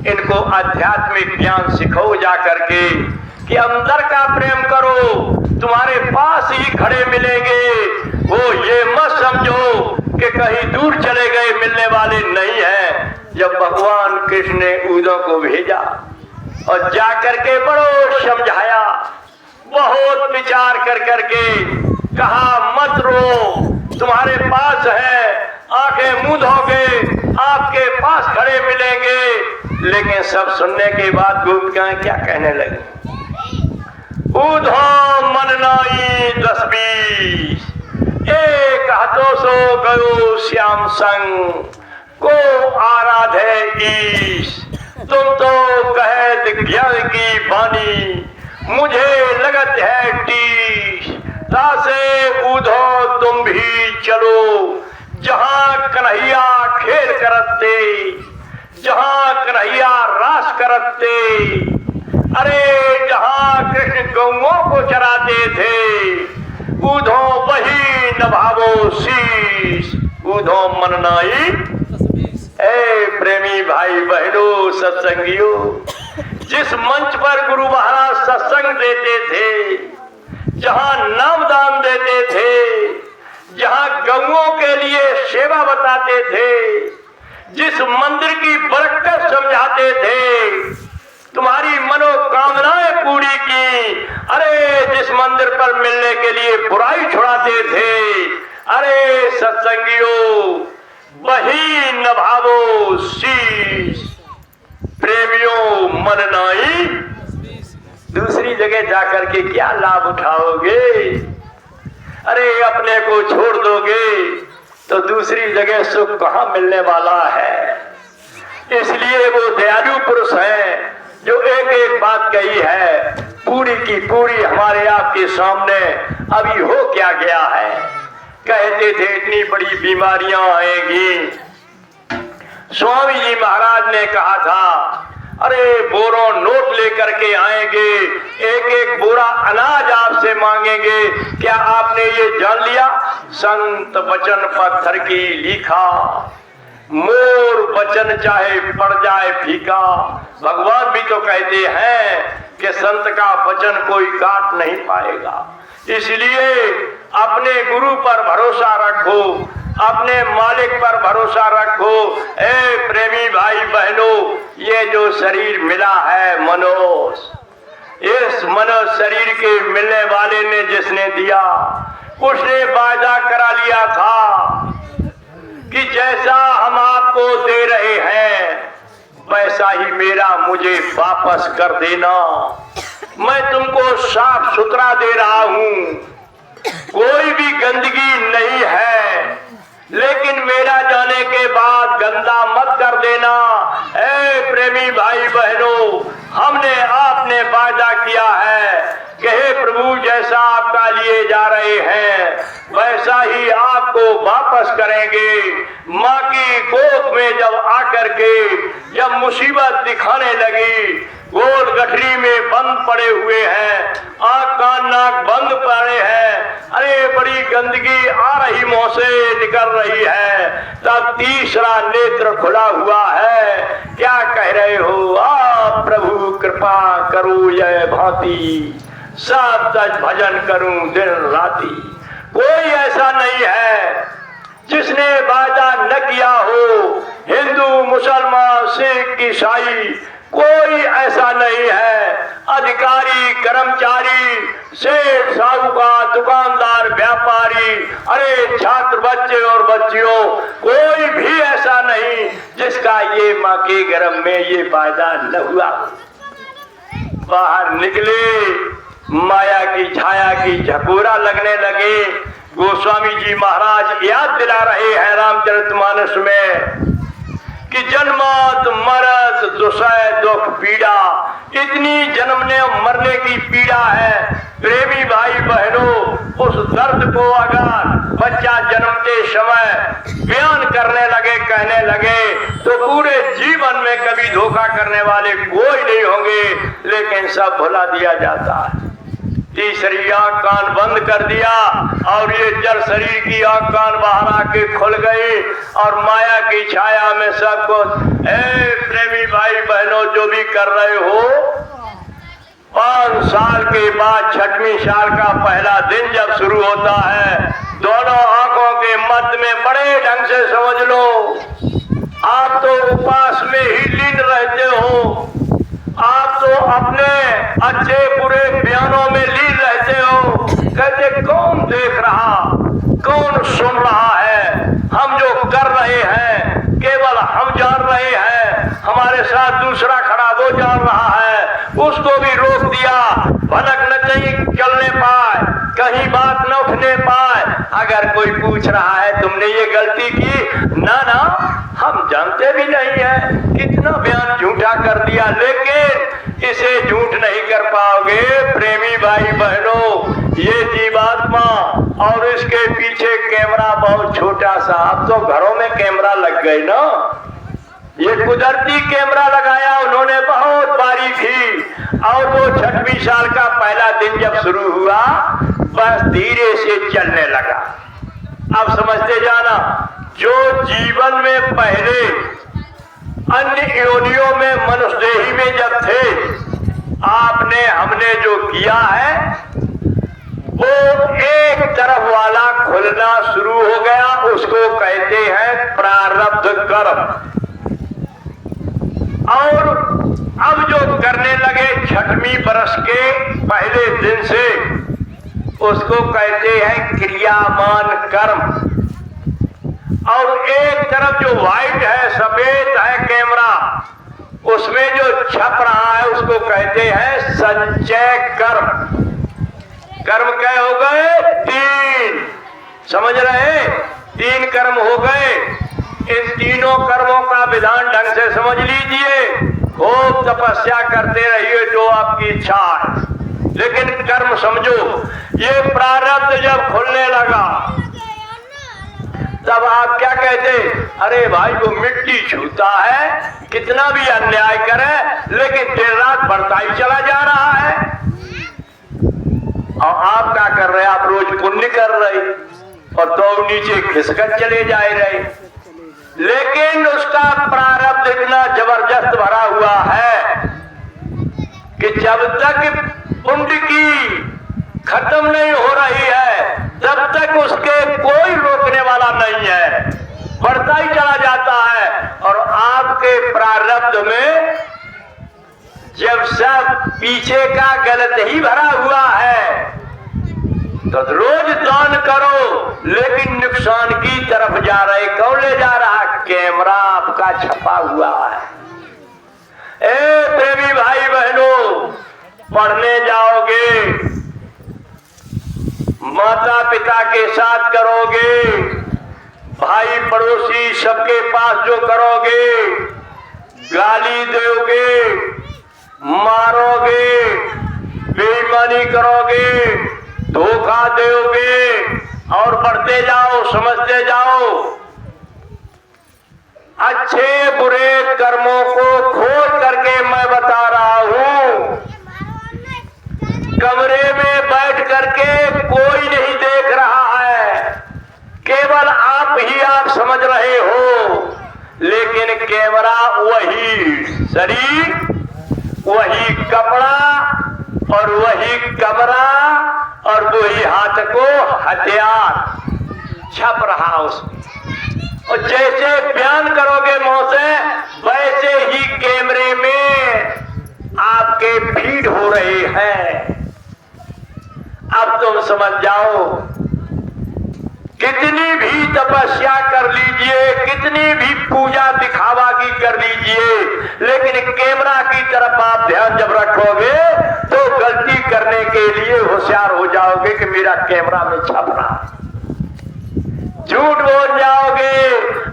Speaker 1: इनको आध्यात्मिक ज्ञान सिखाओ जा करके कि अंदर का प्रेम करो, तुम्हारे पास ही खड़े मिलेंगे। वो ये मत समझो कि कहीं दूर चले गए, मिलने वाले नहीं है। जब भगवान कृष्ण ने ऊधों को भेजा और जा करके बड़ो समझाया, बहुत विचार कर करके कहा मत रो, तुम्हारे पास है, आंखें मुंह धोगे, आपके पास खड़े मिलेंगे। लेकिन सब सुनने के बाद गोपिकाएं क्या कहने लगी, ऊधो मन नाई 10-20, एक हाथों सो गयो श्याम संग, को आराधे ईश, तुम तो कहत ज्ञान की बानी, मुझे लगत है टीस, रासे ऊधो तुम भी चलो, जहां कन्हैया खेल करते, जहां कन्हैया रास करते, अरे जहां कृष्ण गौओं को चराते थे, ऊधो वही नभावो शीश, ऊधो मन नाई। ए प्रेमी भाई बहनों, सत्संगियों, जिस मंच पर गुरु महाराज सत्संग देते थे, जहां नामदान देते थे, जहां गौओं के लिए सेवा बताते थे, जिस मंदिर की बरकत समझाते थे, तुम्हारी मनोकामनाएं पूरी की, अरे जिस मंदिर पर मिलने के लिए बुराई छुड़ाते थे, अरे सत्संगियों वही नभावो शीश, प्रेमियों मन नाई। दूसरी जगह जाकर के क्या लाभ उठाओगे, अरे अपने को छोड़ दोगे तो दूसरी जगह सुख कहां मिलने वाला है। इसलिए वो दयालु पुरुष है जो एक एक बात कही है, पूरी की पूरी हमारे आपके सामने अभी हो क्या गया है। कहते थे इतनी बड़ी बीमारियां आएंगी। स्वामी जी महाराज ने कहा था अरे बोरों नोट लेकर के आएंगे, एक एक बोरा अनाज आपसे मांगेंगे, क्या आपने ये जान लिया? संत वचन पत्थर की लिखा, मोर वचन चाहे पड़ जाए फीका। भगवान भी तो कहते हैं कि संत का वचन कोई काट नहीं पाएगा। इसलिए अपने गुरु पर भरोसा रखो, अपने मालिक पर भरोसा रखो। ए प्रेमी भाई बहनों, ये जो शरीर मिला है मनुष्य, इस मनुष्य शरीर के मिलने वाले ने जिसने दिया, उसने वादा करा लिया था कि जैसा हम आपको दे रहे हैं वैसा ही मेरा मुझे वापस कर देना। मैं तुमको साफ सुथरा दे रहा हूं, कोई भी गंदगी नहीं है, लेकिन मेरा जाने के बाद गंदा मत कर देना। ऐ प्रेमी भाई बहनों, हमने आपने वादा किया है कि हे प्रभु जैसा आपका लिए जा रहे हैं वैसा ही आपको वापस करेंगे। माँ की गोद में जब आकर के जब मुसीबत दिखाने लगी, गोल गठरी में बंद पड़े हुए हैं, आँख कान नाक बंद पड़े हैं, अरे बड़ी गंदगी आ रही मुंह से निकल रही है, तब तीसरा नेत्र खुला हुआ है। क्या कह रहे हो आप? प्रभु कृपा करो ये भांति, सब तज भजन करूं दिन राती। कोई ऐसा नहीं है जिसने वादा न किया हो, हिंदू मुसलमान सिख ईसाई, कोई ऐसा नहीं है। अधिकारी कर्मचारी, सेठ साहूकार, दुकानदार व्यापारी, अरे छात्र बच्चे और बच्चियों, कोई भी ऐसा नहीं जिसका ये माँ के गर्भ में ये वादा न हुआ। बाहर निकले, माया की छाया की झकोरा लगने लगे। गोस्वामी जी महाराज याद दिला रहे हैं रामचरितमानस में कि जन्मत मरत दुसह दुख पीड़ा, इतनी जन्मने मरने की पीड़ा है। प्रेमी भाई बहनों, उस दर्द को अगर बच्चा जन्मते समय बयान करने लगे, कहने लगे, तो पूरे जीवन में कभी धोखा करने वाले कोई नहीं होंगे, लेकिन सब भुला दिया जाता है। तीसरी आंख कान बंद कर दिया और ये जल शरीर की आंख कान बाहर आके खुल गई और माया की छाया में सब कुछ। ए प्रेमी भाई बहनों, जो भी कर रहे हो, 5 साल के बाद 6वीं साल का पहला दिन जब शुरू होता है, दोनों आंखों के मध्य में बड़े ढंग से समझ लो, आप तो उपास में ही लीन रहते हो, आप तो अपने अच्छे बुरे बयानों में लीन रहते हो। कहते कौन देख रहा, कौन सुन रहा है? हम जो कर रहे हैं केवल हम जान रहे हैं, हमारे साथ दूसरा खड़ा वो जान रहा है, उसको भी रोक दिया, भनक न कहीं चलने पाए, कहीं बात न उठने पाए। अगर कोई पूछ रहा है तुमने ये गलती की, ना ना हम जानते भी नहीं है, कितना बयान झूठा कर दिया, लेकिन इसे झूठ नहीं कर पाओगे। प्रेमी भाई बहनों, ये जीवात्मा और इसके पीछे कैमरा बहुत छोटा सा, अब तो घरों में कैमरा लग गए ना, ये कुदरती कैमरा लगाया उन्होंने बहुत बारीकी, और वो 6वीं साल का पहला दिन जब शुरू हुआ बस धीरे से चलने लगा। अब समझते जाना, जो जीवन में पहले अन्य योनियों में मनुष्यदेही में जब थे, आपने हमने जो किया है वो एक तरफ वाला खुलना शुरू हो गया, उसको कहते हैं प्रारब्ध कर्म। और अब जो करने लगे 6वीं बरस के पहले दिन से, उसको कहते हैं क्रियामान कर्म। और एक तरफ जो व्हाइट है, सफेद है कैमरा, उसमें जो छप रहा है उसको कहते हैं संचय कर्म। कर्म क्या हो गए? 3। समझ रहे? 3 कर्म हो गए। इन तीनों कर्मों का विधान ढंग से समझ लीजिए। खूब तपस्या करते रहिए जो आपकी इच्छा है। लेकिन कर्म समझो, ये प्रारब्ध जब खुलने लगा तब आप क्या कहते, अरे भाई वो मिट्टी छूता है, कितना भी अन्याय करे लेकिन दिन रात बढ़ता ही चला जा रहा है। और आप क्या कर रहे, आप रोज पुण्य कर रहे और तो नीचे खिसकन चले जा रहे, लेकिन उसका प्रारब्ध इतना जबरदस्त भरा हुआ है कि जब तक पुण्य की खत्म नहीं हो रही है तब तक उसके कोई रोकने वाला नहीं है, बढ़ता ही चला जाता है। और आपके प्रारब्ध में जब सब पीछे का गलत ही भरा हुआ है तो रोज दान करो, लेकिन नुकसान की तरफ जा रहे। कौन ले जा रहा, कैमरा आपका छपा हुआ है। ए प्रेमी भाई बहनों, पढ़ने जाओगे माता पिता के साथ करोगे, भाई पड़ोसी सबके पास जो करोगे, गाली दोगे, मारोगे, बेईमानी करोगे, धोखा दोगे और बढ़ते जाओ, समझते जाओ। अच्छे बुरे कर्मों को खोल करके मैं बता रहा हूं। कमरे में बैठ करके कोई नहीं देख रहा है, केवल आप ही आप समझ रहे हो, लेकिन कैमरा वही शरीर, वही कपड़ा और वही कमरा और वही हाथ को हथियार छप रहा उसमें। और जैसे बयान करोगे मुंह से, वैसे ही कैमरे में आपके फीड हो रहे हैं। अब तुम समझ जाओ, कितनी भी तपस्या कर लीजिए, कितनी भी पूजा दिखावा की कर लीजिए, लेकिन कैमरा की तरफ आप ध्यान जब रखोगे तो गलती करने के लिए होशियार हो जाओगे कि मेरा कैमरा में छप रहा है। झूठ बोल जाओगे,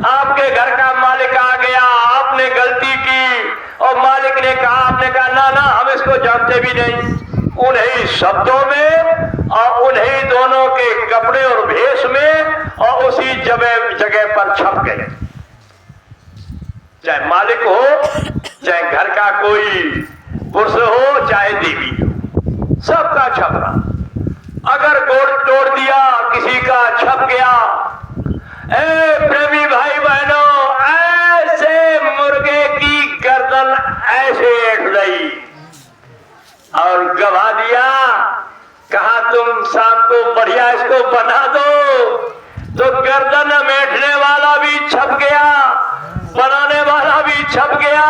Speaker 1: आपके घर का मालिक आ गया, आपने गलती की और मालिक ने कहा, आपने कहा ना ना हम इसको जानते भी नहीं, उन्हीं शब्दों में और उन्हीं दोनों के कपड़े और भेष में और उसी जगह पर छप गए। चाहे मालिक हो, चाहे घर का कोई पुरुष हो, चाहे देवी हो, सबका छपरा। अगर गोड़ तोड़ दिया किसी का, छप गया। ए प्रेमी भाई बहनों, ऐसे मुर्गे की गर्दन ऐसे एट गई और गवा दिया, कहा तुम शाम को बढ़िया इसको बना दो, तो गर्दन मेटने वाला भी छप गया, बनाने वाला भी छप गया,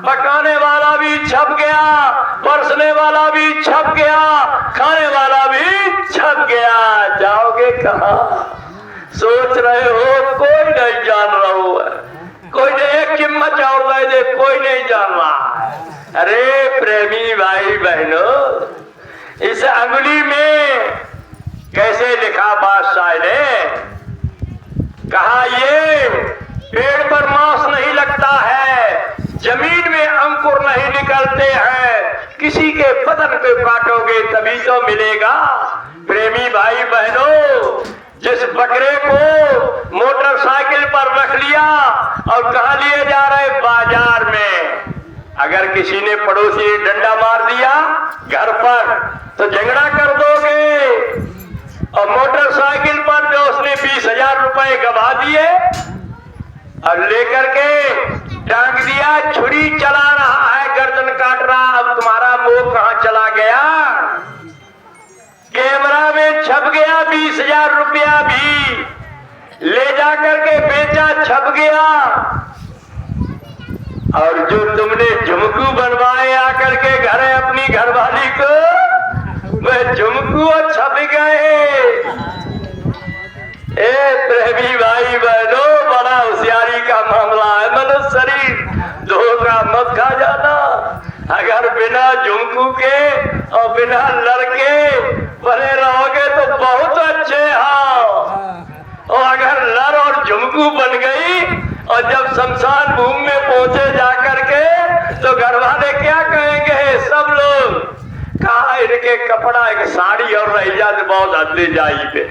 Speaker 1: पकाने वाला भी छप गया, परसने वाला भी छप गया, खाने वाला भी छप गया। जाओगे कहाँ? सोच रहे हो कोई नहीं जान रहा हो, कोई नहीं, एक कीमत और दे दे, कोई नहीं जान रहा। अरे प्रेमी भाई बहनों, इस अंगुली में कैसे लिखा बादशाह ने, कहा ये पेड़ पर मांस नहीं लगता है, जमीन में अंकुर नहीं निकलते हैं, किसी के बदन को काटोगे तभी तो मिलेगा। प्रेमी भाई बहनों, जिस बकरे को मोटरसाइकिल पर रख लिया और कहाँ लिए जा रहे, बाजार में, अगर किसी ने पड़ोसी डंडा मार दिया घर पर तो झगड़ा कर दोगे। और मोटरसाइकिल पर जो उसने 20,000 रुपए गवा दिए और लेकर के टांग दिया, छुरी चला रहा है, गर्दन काट रहा, अब तुम्हारा मुंह कहाँ चला गया? कैमरा में छप गया। 20,000 रुपया भी ले जा करके बेचा, छप गया। और जो तुमने झुमकू बनवाए आकर के घर अपनी घरवाली को, वह झुमकू छप गए। ए प्रेमी भाई बहनों, बड़ा होशियारी का मामला है। मनुष्य शरीर धोखा मत खा जाना। अगर बिना झुमकू के और बिना लड़के बने रहोगे तो बहुत अच्छे हो, और अगर लड़ और झुमकू बन गई और जब शमशान भूमि में पहुंचे जाकर के तो घर वाले क्या कहेंगे? सब लोग कहा इनके कपड़ा एक साड़ी और रह जाते बहुत हद्दे जाई पे,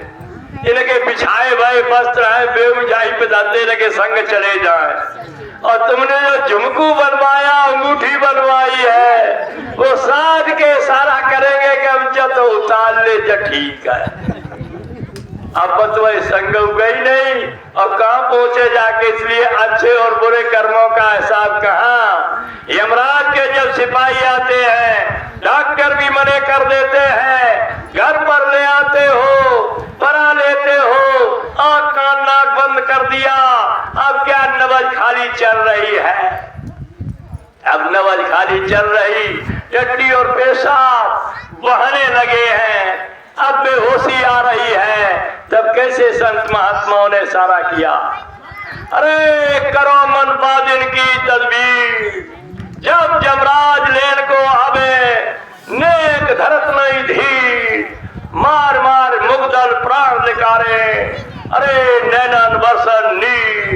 Speaker 1: इनके बिछाए भाई वस्त्र है बेउजाई पे दाते इनके संग चले जाए। और तुमने जो झुमकू बनवाया अंगूठी बनवाई है वो साध के सारा करेंगे कि हम जब तो उतार ले जो ठीक है। अब तो संग गई नहीं और कहाँ पहुंचे जाके, इसलिए अच्छे और बुरे कर्मों का हिसाब कहाँ। यमराज के जब सिपाही आते हैं डॉक्टर भी मने कर देते हैं, घर पर ले आते हो परा लेते हो, आँख कान नाक बंद कर दिया, अब क्या नबज खाली चल रही है, अब नबज खाली चल रही, टट्टी और पेशाब बहने लगे हैं, अब बेहोशी आ रही है, तब कैसे संत महात्माओं ने सारा किया। अरे करो मन बादिन की तदबीर, जब जमराज लेन को आवे नेक धरत नहीं धीर, मार मार मुगदल प्राण निकारे, अरे नैनन वर्षन नीर,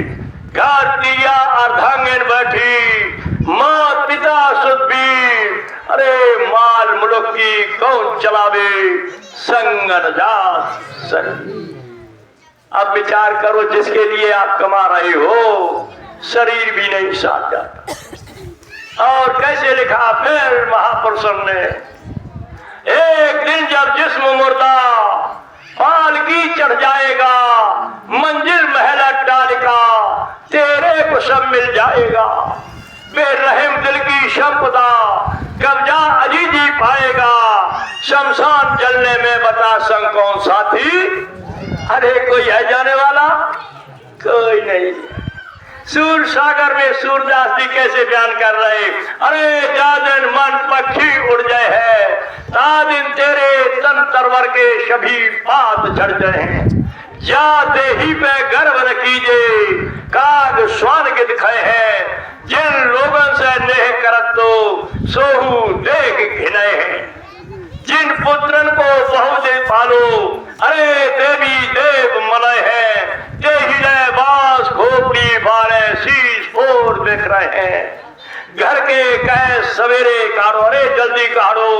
Speaker 1: घाटिया अर्धांगिन बैठी माँ पिता सुदबीर, अरे माल मुलुक की कौन चलावे संगन जात सर। अब विचार करो जिसके लिए आप कमा रहे हो शरीर भी नहीं साथ जाता। और कैसे लिखा फिर महापुरुषों ने, एक दिन जब जिस्म मुर्दा पालकी चढ़ जाएगा, मंजिल महल अट्टालिका तेरे को सब मिल जाएगा, बेरहम दिल की संपदा कब्जा अजीजी पाएगा, शमशान जलने में बता संग कौन साथी। अरे कोई है जाने वाला, कोई नहीं। सूर सागर में सूरदास जी कैसे बयान कर रहे, अरे जादन मन पक्षी उड़ जाए है, तादिन तेरे तन तरवर के सभी पात झड़ जाए हैं, जाते ही पे गर्व न कीजिए काग स्वान के दिखाए हैं, जिन लोगों से नेह करत तो सोहू देख घिनाए हैं, जिन पुत्रन को बहु दे पालो, अरे देवी देव मलय है, देही बास खोपड़ी बारे शीश फोर देख रहे हैं, घर के कहे सवेरे काढ़ो, अरे जल्दी काढ़ो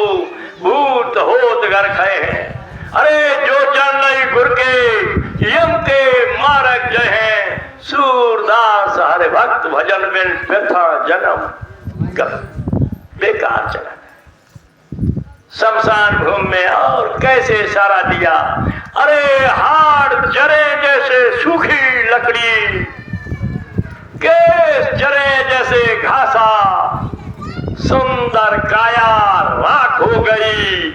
Speaker 1: भूत होत घर खाए हैं, अरे जो जन नहीं गुर के यम के मारक जय हैं, सूरदास हरे भक्त भजन में व्यथा जन्म बेकार चला शमशान भूमि में। और कैसे सारा दिया, अरे हाड़ जरे जैसे सूखी लकड़ी, केस जरे जैसे घासा, सुंदर काया राख हो गई,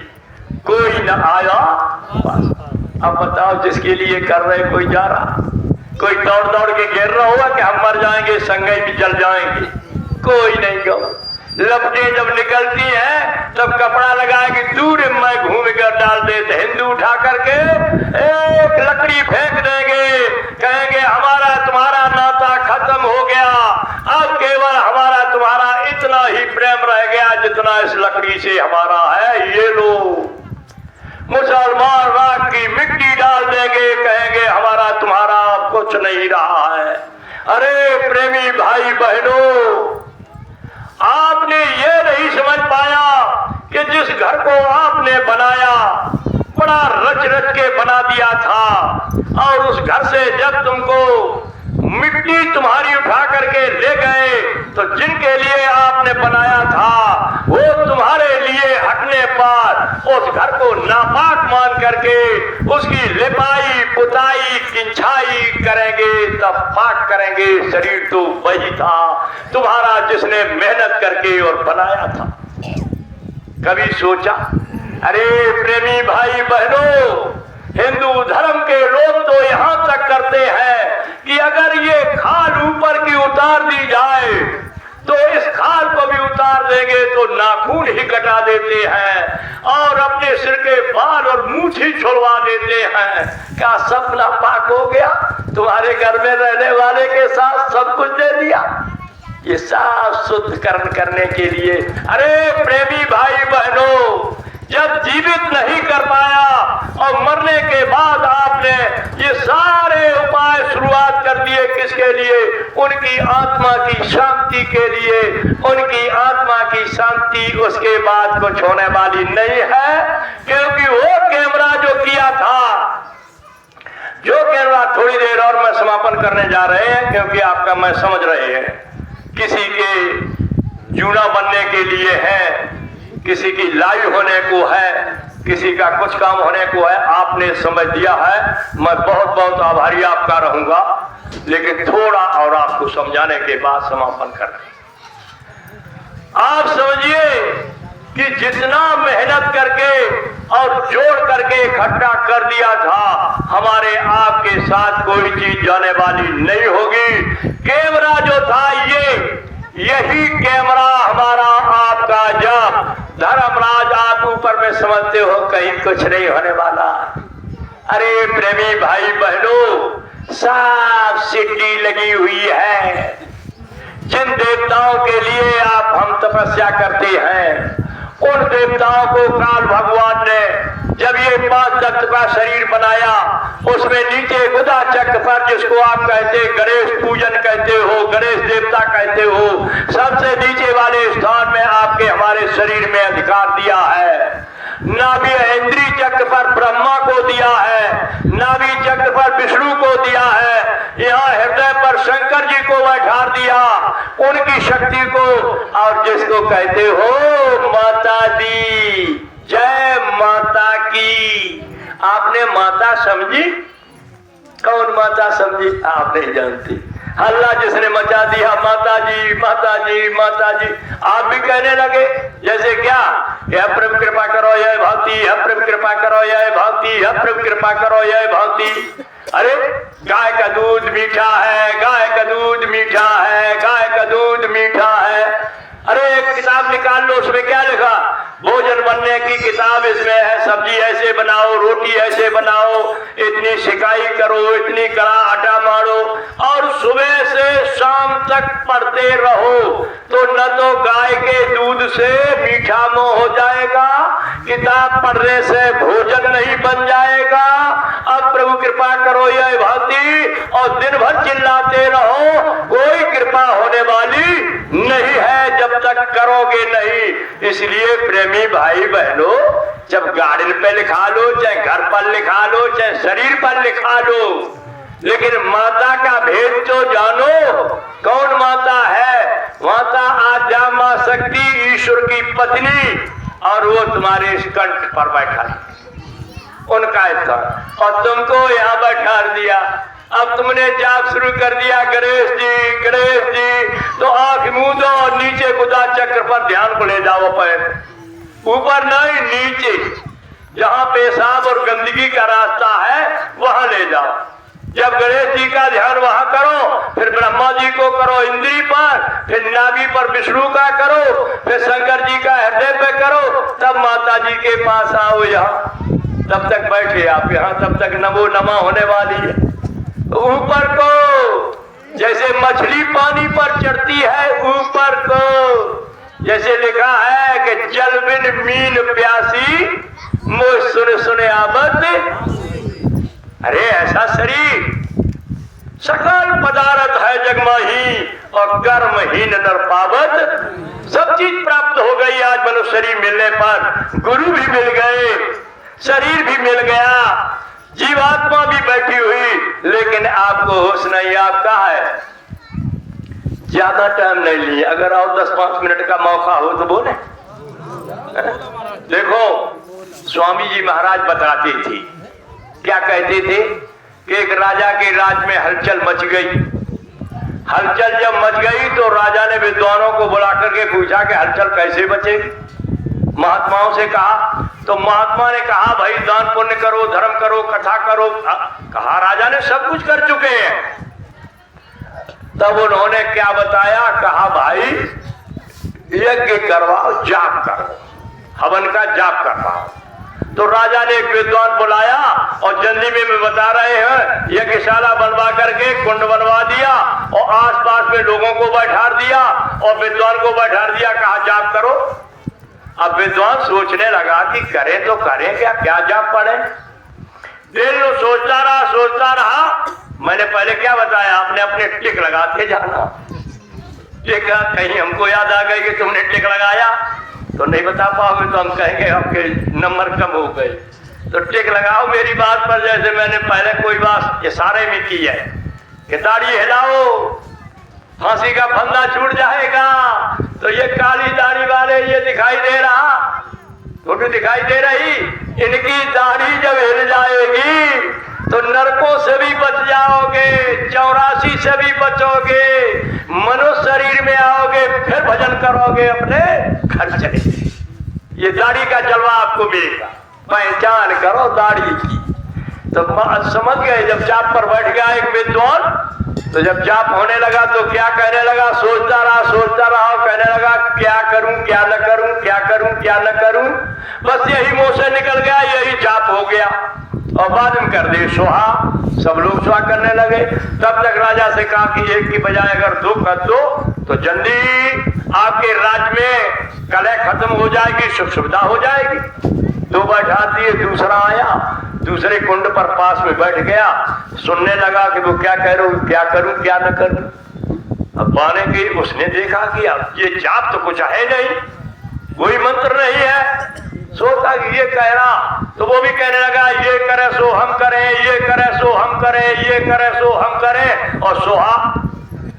Speaker 1: कोई न आया। अब बताओ जिसके लिए कर रहे कोई जा रहा, कोई दौड़ दौड़ के घेर रहा होगा कि हम मर जाएंगे संगई भी जल जाएंगे, कोई नहीं गो। लपटें जब निकलती हैं तब कपड़ा लगाएगी दूर में घूम कर डाल देते, हिंदू उठा करके एक लकड़ी फेंक देंगे, कहेंगे हमारा तुम्हारा नाता खत्म हो गया, अब केवल हमारा तुम्हारा इतना ही प्रेम रह गया जितना इस लकड़ी से हमारा है, ये लो। मुसलमान राख की मिट्टी डाल देंगे, कहेंगे हमारा तुम्हारा कुछ नहीं रहा है। अरे प्रेमी भाई बहनों, आपने ये नहीं समझ पाया कि जिस घर को आपने बनाया बड़ा रच रच के बना दिया था, और उस घर से जब तुमको मिट्टी तुम्हारी उठा करके ले गए तो जिनके लिए आपने बनाया था वो तुम्हारे लिए हटने पर उस घर को नापाक मान करके उसकी लिपाई पुताई किंचाई करेंगे, तब पाक करेंगे। शरीर तो वही था तुम्हारा जिसने मेहनत करके और बनाया था। कभी सोचा? अरे प्रेमी भाई बहनों, हिंदू धर्म के लोग तो यहाँ तक करते हैं कि अगर ये खाल ऊपर की उतार दी जाए तो इस खाल को भी उतार देंगे तो नाखून ही कटा देते हैं और अपने सिर के बाल और मूछ ही छुड़वा देते हैं। क्या सपना पाक हो गया? तुम्हारे घर में रहने वाले के साथ सब कुछ दे दिया, ये साफ शुद्धकरण करने के लिए। अरे प्रेमी भाई बहनों, जब जीवित नहीं कर पाया और मरने के बाद आपने ये सारे उपाय शुरुआत कर दिए, किसके के लिए, उनकी आत्मा की शांति के लिए, उनकी आत्मा की शांति उसके बाद कुछ होने वाली नहीं है। क्योंकि वो कैमरा जो किया था, जो कैमरा, थोड़ी देर और मैं समापन करने जा रहे हैं क्योंकि आपका मैं समझ रहे हैं, किसी के जूना बनने के लिए है, किसी की लाइव होने को है, किसी का कुछ काम होने को है। आपने समझ दिया है, मैं बहुत बहुत आभारी आपका रहूंगा। लेकिन थोड़ा और आपको समझाने के बाद समापन कर रहे। आप समझिए कि जितना मेहनत करके और जोड़ करके इकट्ठा कर दिया था, हमारे आपके साथ कोई चीज जाने वाली नहीं होगी। कैमरा जो था यही कैमरा हमारा आपका, जब धर्मराज आप ऊपर में समझते हो कहीं कुछ नहीं होने वाला। अरे प्रेमी भाई बहनों, साफ सीढ़ी लगी हुई है। जिन देवताओं के लिए आप हम तपस्या करते हैं, उन देवताओं को काल भगवान ने जब ये 5 तत्व का शरीर बनाया, उसमें नीचे गुदा चक्र पर, जिसको आप कहते गणेश पूजन कहते हो, गणेश देवता कहते हो, सबसे नीचे वाले स्थान में आपके हमारे शरीर में अधिकार दिया है। नाभि इंद्री चक्र पर ब्रह्मा को दिया है, नाभि चक्र पर विष्णु को दिया है, यहाँ हृदय पर शंकर जी को बैठा दिया, उनकी शक्ति को। और जिसको कहते हो माता दी, जय माता की। आपने माता समझी? कौन माता समझी? आप नहीं जानती। हल्ला जिसने मचा दिया, माता जी माता जी माता जी। आप भी कहने लगे जैसे क्या, यह प्रभु कृपा करो यह भांति, यह प्रभु कृपा करो यह भांति, यह प्रभु कृपा करो यह भांति। अरे गाय का दूध मीठा है, गाय का दूध मीठा है, गाय का दूध मीठा है। अरे एक किताब निकाल लो, उसमें क्या लिखा? भोजन बनने की किताब इसमें है, सब्जी ऐसे बनाओ, रोटी ऐसे बनाओ, इतनी सिकाई करो, इतनी कड़ा आटा मारो, और सुबह से शाम तक पढ़ते रहो तो न तो गाय के दूध से मीठा मुंह हो जाएगा, किताब पढ़ने से भोजन नहीं बन जाएगा। अब प्रभु कृपा करो यह भांति, और दिन भर चिल्लाते रहो, कोई कृपा होने वाली नहीं है जब तक करोगे नहीं। इसलिए प्रेमी भाई बहनों, जब गाड़ी पे लिखा लो, चाहे घर पर लिखा लो, चाहे शरीर पर लिखा लो, लेकिन माता का भेद तो जानो। कौन माता है? माता आद्या मां शक्ति, ईश्वर की पत्नी, और वो तुम्हारे इस कंठ पर बैठा उनका स्थान, और तुमको यहाँ बैठा दिया। अब तुमने जाप शुरू कर दिया गणेश जी गणेश जी, तो आंख मूंद दो और नीचे गुदा चक्र पर ध्यान को ले जाओ। पैर ऊपर नहीं, नीचे जहां पेशाब और गंदगी का रास्ता है वहां ले जाओ। जब गणेश जी का ध्यान वहां करो, फिर ब्रह्मा जी को करो इंद्री पर, फिर नाभि पर विष्णु का करो, फिर शंकर जी का हृदय पे करो, तब माता जी के पास आओ। यहाँ तब तक बैठे आप यहाँ, तब तक नमो नमा होने वाली है। ऊपर को जैसे मछली पानी पर चढ़ती है, ऊपर को जैसे लिखा है कि जल बिन मीन प्यासी, मुझ सुने सुने आबद। अरे ऐसा शरीर सकल पदार्थ है जगमाही, और कर्महीन नर पावत। सब चीज प्राप्त हो गई आज मनुष्य शरीर मिलने पर। गुरु भी मिल गए, शरीर भी मिल गया, जीवात्मा भी बैठी हुई, लेकिन आपको होश नहीं। आप कहाँ है? ज्यादा टाइम नहीं लिया, अगर और 10-5 मिनट का मौका हो तो बोले। देखो स्वामी जी महाराज बताते थे, क्या कहते थे कि एक राजा के राज में हलचल मच गई। हलचल जब मच गई तो राजा ने विद्वानों को बुला करके पूछा कि हलचल कैसे बचेगी। महात्माओं से कहा, तो महात्मा ने कहा भाई दान पुण्य करो, धर्म करो, कथा करो। कहा राजा ने सब कुछ कर चुके हैं। तब उन्होंने क्या बताया? कहा भाई यज्ञ करवाओ, जाप करो, हवन का जाप करवाओ। तो राजा ने एक विद्वान बुलाया और जल्दी में बता रहे हैं, यज्ञशाला बनवा करके कुंड बनवा दिया और आसपास में लोगों को बैठा दिया और विद्वान को बैठा दिया, कहा जाप करो। अब विद्वान सोचने लगा कि करें तो करें क्या, क्या जाप पढ़े। दिल सोचता रहा मैंने पहले क्या बताया, आपने अपने टिक लगाते जाना। टिक कहीं हमको याद आ गई कि तुमने टिक लगाया तो नहीं बता पाओगे, तो हम कहेंगे आपके नंबर कम हो गए। तो टिक लगाओ मेरी बात पर, जैसे मैंने पहले कोई बात इशारे में की है कि दाढ़ी हिलाओ, फांसी का फंदा छूट जाएगा। तो ये काली दाढ़ी वाले ये दिखाई दे रहा, फोटो दिखाई दे रही, इनकी दाढ़ी जब हिल जाएगी तो नरकों से भी बच जाओगे, 84 से भी बचोगे, मनुष्य शरीर में आओगे, फिर भजन करोगे, अपने घर चले। ये दाढ़ी का जलवा आपको मिलेगा, पहचान करो दाढ़ी की। तो समझ गए, जब जाप पर बैठ गया एक विद्वान, तो जब जाप होने लगा तो क्या कहने लगा, सोचता रहा, कहने लगा क्या करूं क्या न करूं, क्या करूं क्या न करूं, बस यही मुंह से निकल गया, यही जाप हो गया। और बाद में कर दे सोहा, सब लोग सोहा करने लगे। तब तक राजा से कहा कि एक की बजाय अगर दो कर दो तो जल्दी आपके राज्य में कलह खत्म हो जाएगी, सुख सुविधा हो जाएगी। दो बैठा दिए, दूसरा आया, दूसरे कुंड पर पास में बैठ गया, सुनने लगा कि वो क्या कह रहे हो, क्या करूं क्या न करूं। अब पाने की उसने देखा कि अब ये जाप तो कुछ है नहीं, कोई मंत्र नहीं है। सोचा कि ये कह रहा, तो वो भी कहने लगा ये करे सो हम करें, ये करे सो हम करें, ये करे सो हम करें, और सोहा।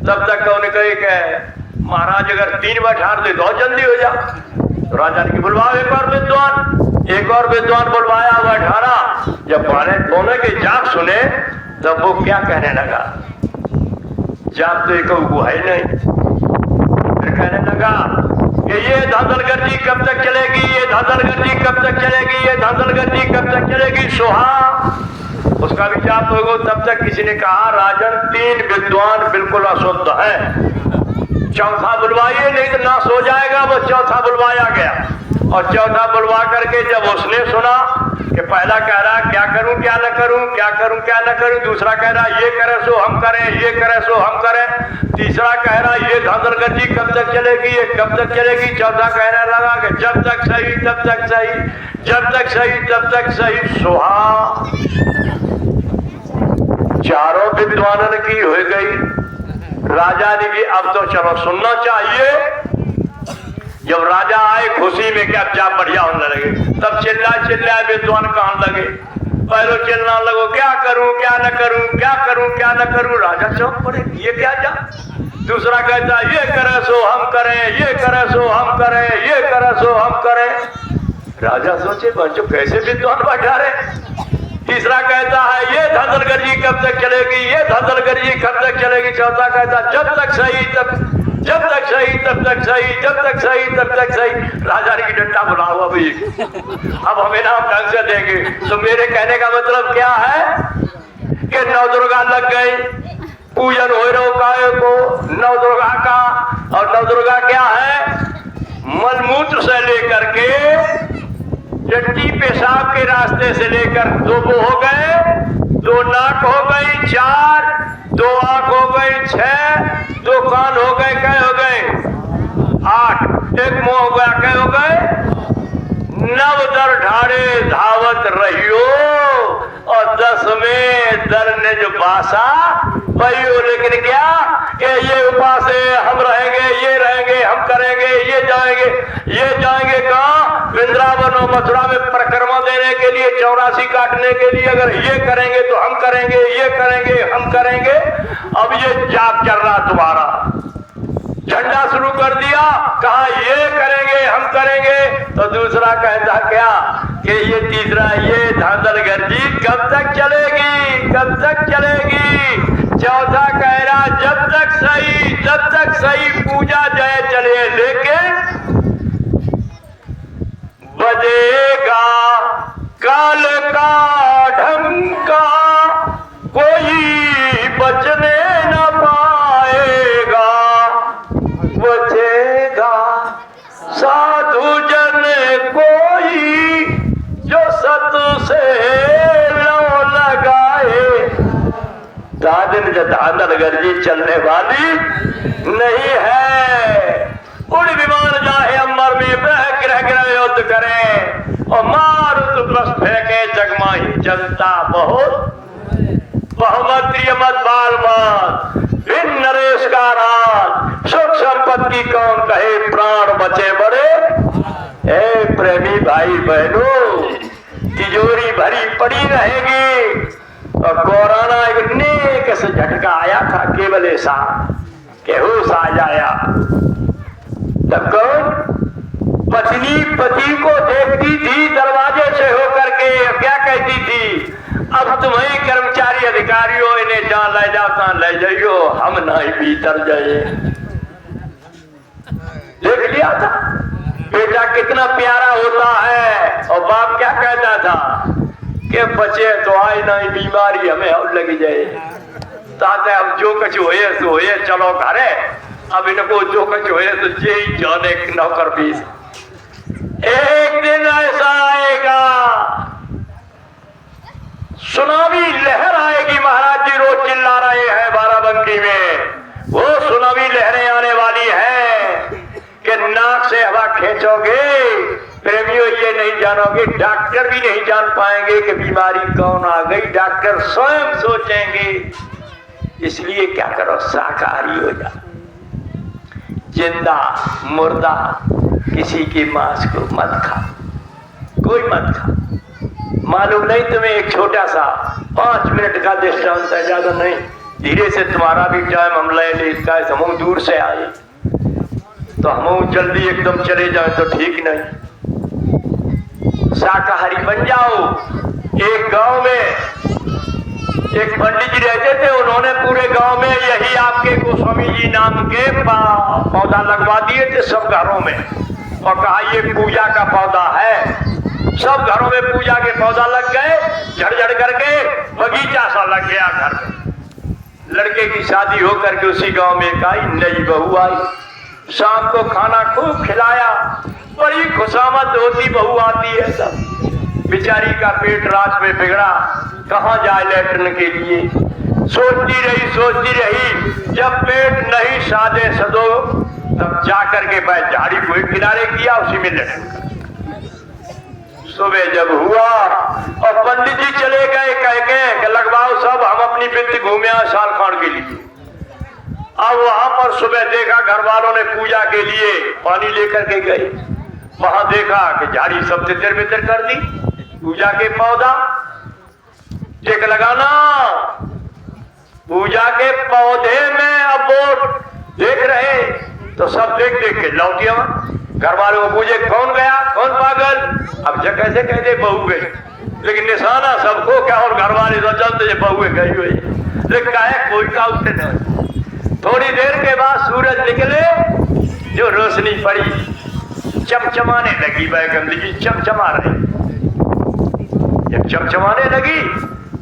Speaker 1: तब तक उन्होंने कही कि महाराज अगर 3 बैठा दे तो जल्दी हो जा। तो राजा ने बुलवाओ एक और विद्वान बुलवाया, वो 18। जब दोनों के जाप सुने तब वो क्या कहने लगा, जाप तो एक को है नहीं। फिर कहने लगा कि ये धांधलगर्जी कब तक चलेगी, ये धांधलगर्जी कब तक चलेगी, ये धांधलगर्जी कब तक चलेगी। सोहा उसका भी जाप होगा। तब तक किसी ने कहा राजन 3 विद्वान बिल्कुल अशुद्ध हैं, चौथा बुलवाइए नहीं तो नाश हो जाएगा। वो चौथा बुलवाया गया, और चौथा बुलवा करके जब उसने सुना कि पहला कह रहा क्या करूं क्या न करूं, क्या करूं क्या न करूं, दूसरा कह रहा ये करे सो हम करें, ये करे सो हम करें, तीसरा कह रहा ये धांधलगर्जी कब तक चलेगी, ये कब तक चलेगी, चौथा कहने लगा कि जब तक सही तब तक सही, जब तक सही तब तक सही। सोहा चारों विद्वानन की हो गई। राजा ने भी अब तो चलो सुनना चाहिए। जब राजा आए खुशी में कि अब जा बढ़िया होने लगे, तब चिल्लाए विद्वान कहने लगे, पहले चिल्लाने लगो क्या करूं क्या न करूं, क्या करूं क्या न करूं। राजा चौंक पड़े, ये क्या जा। दूसरा कहता ये करे सो हम करें, ये करे सो हम करें, ये करे सो हम करें। राजा सोचे बच्चों कैसे विद्वान बैठा रहे। तीसरा कहता है ये धांधलगर्जी कब तक चलेगी, ये धांधलगर्जी कब तक चलेगी। चौथा कहता जब तक सही तब, जब तक सही तब तक सही, जब तक सही तब तक सही। राजा ने की डंडा बुला हुआ भाई, अब हमें नाम ढंग से देंगे। तो मेरे कहने का मतलब क्या है कि नवदुर्गा लग गई, पूजन हो रहा काय को नवदुर्गा का। और नवदुर्गा क्या है, मलमूत्र से लेकर के टट्टी पेशाब के रास्ते से लेकर 2 वो हो गए, 2 नाक हो गई, 4, 2 आंख हो गई, 6, 2 कान हो गए, कै हो गए 8, 1 मुंह हो गया, कै हो गए 9 दर ढाड़े धावत रहियो, और 10 में दर ने जो बासा वही। लेकिन क्या कि ये उपास हम रहेंगे, ये रहेंगे, हम करेंगे, ये जाएंगे कहाँ, वृंदावन और मथुरा में परिक्रमा देने के लिए, 84 काटने के लिए। अगर ये करेंगे तो हम करेंगे, ये करेंगे हम करेंगे। अब ये जाप चल रहा तुम्हारा, झंडा शुरू कर दिया, कहा ये करेंगे हम करेंगे। तो दूसरा कहता क्या कि ये तीसरा ये धांधलगर्जी कब तक चलेगी, कब तक चलेगी। चौथा कह रहा जब तक सही तब तक सही, पूजा जय चले, लेकिन बजेगा काल का ढंका, कोई बचने न पाएगा। बचेगा साधु जन कोई, जो सत से लो लगाए। दादन धांधलगर्जी चलने वाली नहीं है। उड़ विमान जाए अंबर में, बह ग्रह ग्रह युद्ध करे, और मारुत बस फेंके जगमाही, जनता बहुत बहुमत प्रियमत बाल मत इन नरेश का राज सुख संपत्ति कौन कहे प्राण बचे बड़े। ए प्रेमी भाई बहनों, तिजोरी भरी पड़ी रहेगी। और कोरोना एक नेक से झटका आया था, केवल ऐसा के होश आ जाया। तब कौन पत्नी पति को देखती थी दरवाजे से होकर के, क्या कहती थी, अब तुम्हें कर्मचारी अधिकारियों इन्हें जहां ले जाता ले जाइयो, हम नहीं भीतर जाए। देख लिया था बेटा कितना प्यारा होता है। और बाप क्या कहता था कि बच्चे तो आए नहीं, बीमारी हमें और लगी जाए। ताते अब जो कुछ होए सो होए, चलो घरे। अब इनको जो कुछ होए तो जे जाने नौकर बीस। एक दिन ऐसा आएगा, सुनामी लहर आएगी। महाराज जी रोज चिल्ला रहे हैं बाराबंकी में, वो सुनामी लहरें आने वाली है कि नाक से हवा खींचोगे प्रेमियों, ये नहीं जानोगे, डॉक्टर भी नहीं जान पाएंगे कि बीमारी कौन आ गई। डॉक्टर स्वयं सोचेंगे। इसलिए क्या करो, शाकाहारी हो जाओ। जिंदा मुर्दा किसी के मांस को मत खा, कोई मत खा। मालूम नहीं तुम्हें एक छोटा सा 5 मिनट का दृष्टांत है, ज्यादा नहीं। धीरे से तुम्हारा भी टाइम हम ले लेता है। हम दूर से आए तो हम जल्दी एकदम चले जाए तो ठीक नहीं। शाकाहारी बन जाओ। एक गांव में एक पंडित जी रहते थे, उन्होंने पूरे गांव में यही आपके गोस्वामी जी नाम के पौधा लगवा दिए थे सब घरों में, और कहा ये पूजा का पौधा है। सब घरों में पूजा के पौधा लग गए, झड़ करके बगीचा सा लग गया घर में। लड़के की शादी होकर के उसी गांव में एक आई नई बहू आई, शाम को खाना खूब खिलाया, बड़ी खुशामद होती बहू आती है। सब बेचारी का पेट रात में बिगड़ा, कहाँ जाए लेटने के लिए। सोचती रही, जब पेट नहीं सादे सदो तब जाकर के मैं झाड़ी को किनारे किया, उसी में लेटन। सुबह जब हुआ और पंडित जी चले गए कह के लगवाओ सब, हम अपनी बिंद घूमे साल खान के लिए। अब वहां पर सुबह देखा घर वालों ने पूजा के लिए पानी लेकर के गए। वहां देखा कि झाड़ी सब तितर बितर कर दी, पूजा के पौधा टेक लगाना। पूजा के पौधे में अब वो देख रहे तो सब देख के लौटिया। घर वालों को पूछे कौन गया, कौन पागल। अब जब कैसे कहते बहू गई, लेकिन निशाना सबको क्या, और घर वाले तो चलते बहू गई हुई, लेकिन कहे कोई का उठे नहीं। थोड़ी देर के बाद सूरज निकले, जो रोशनी पड़ी चमचमाने लगी, वह गंदगी चमचमा रही। जब चमचमाने लगी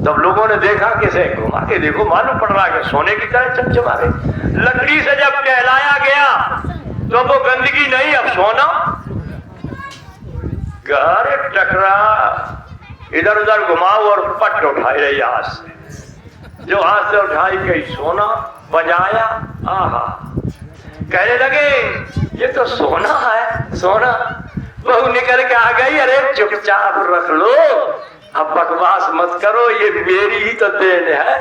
Speaker 1: तब लोगों ने देखा किसे घुमा के देखो, मालूम पड़ रहा है सोने की तरह चमचमा रही। लकड़ी से जब कहलाया गया तो वो गंदगी नहीं, अब सोना। घर टकरा, इधर उधर घुमाओ और पट उठाई रही हाथ से। जो हाथ से उठाई गई सोना बजाया, आहा, कहने लगे ये तो सोना है, सोना। बहू निकल के आ गई, अरे चुपचाप रख लो, अब बकवास मत करो, ये मेरी ही तो देन है।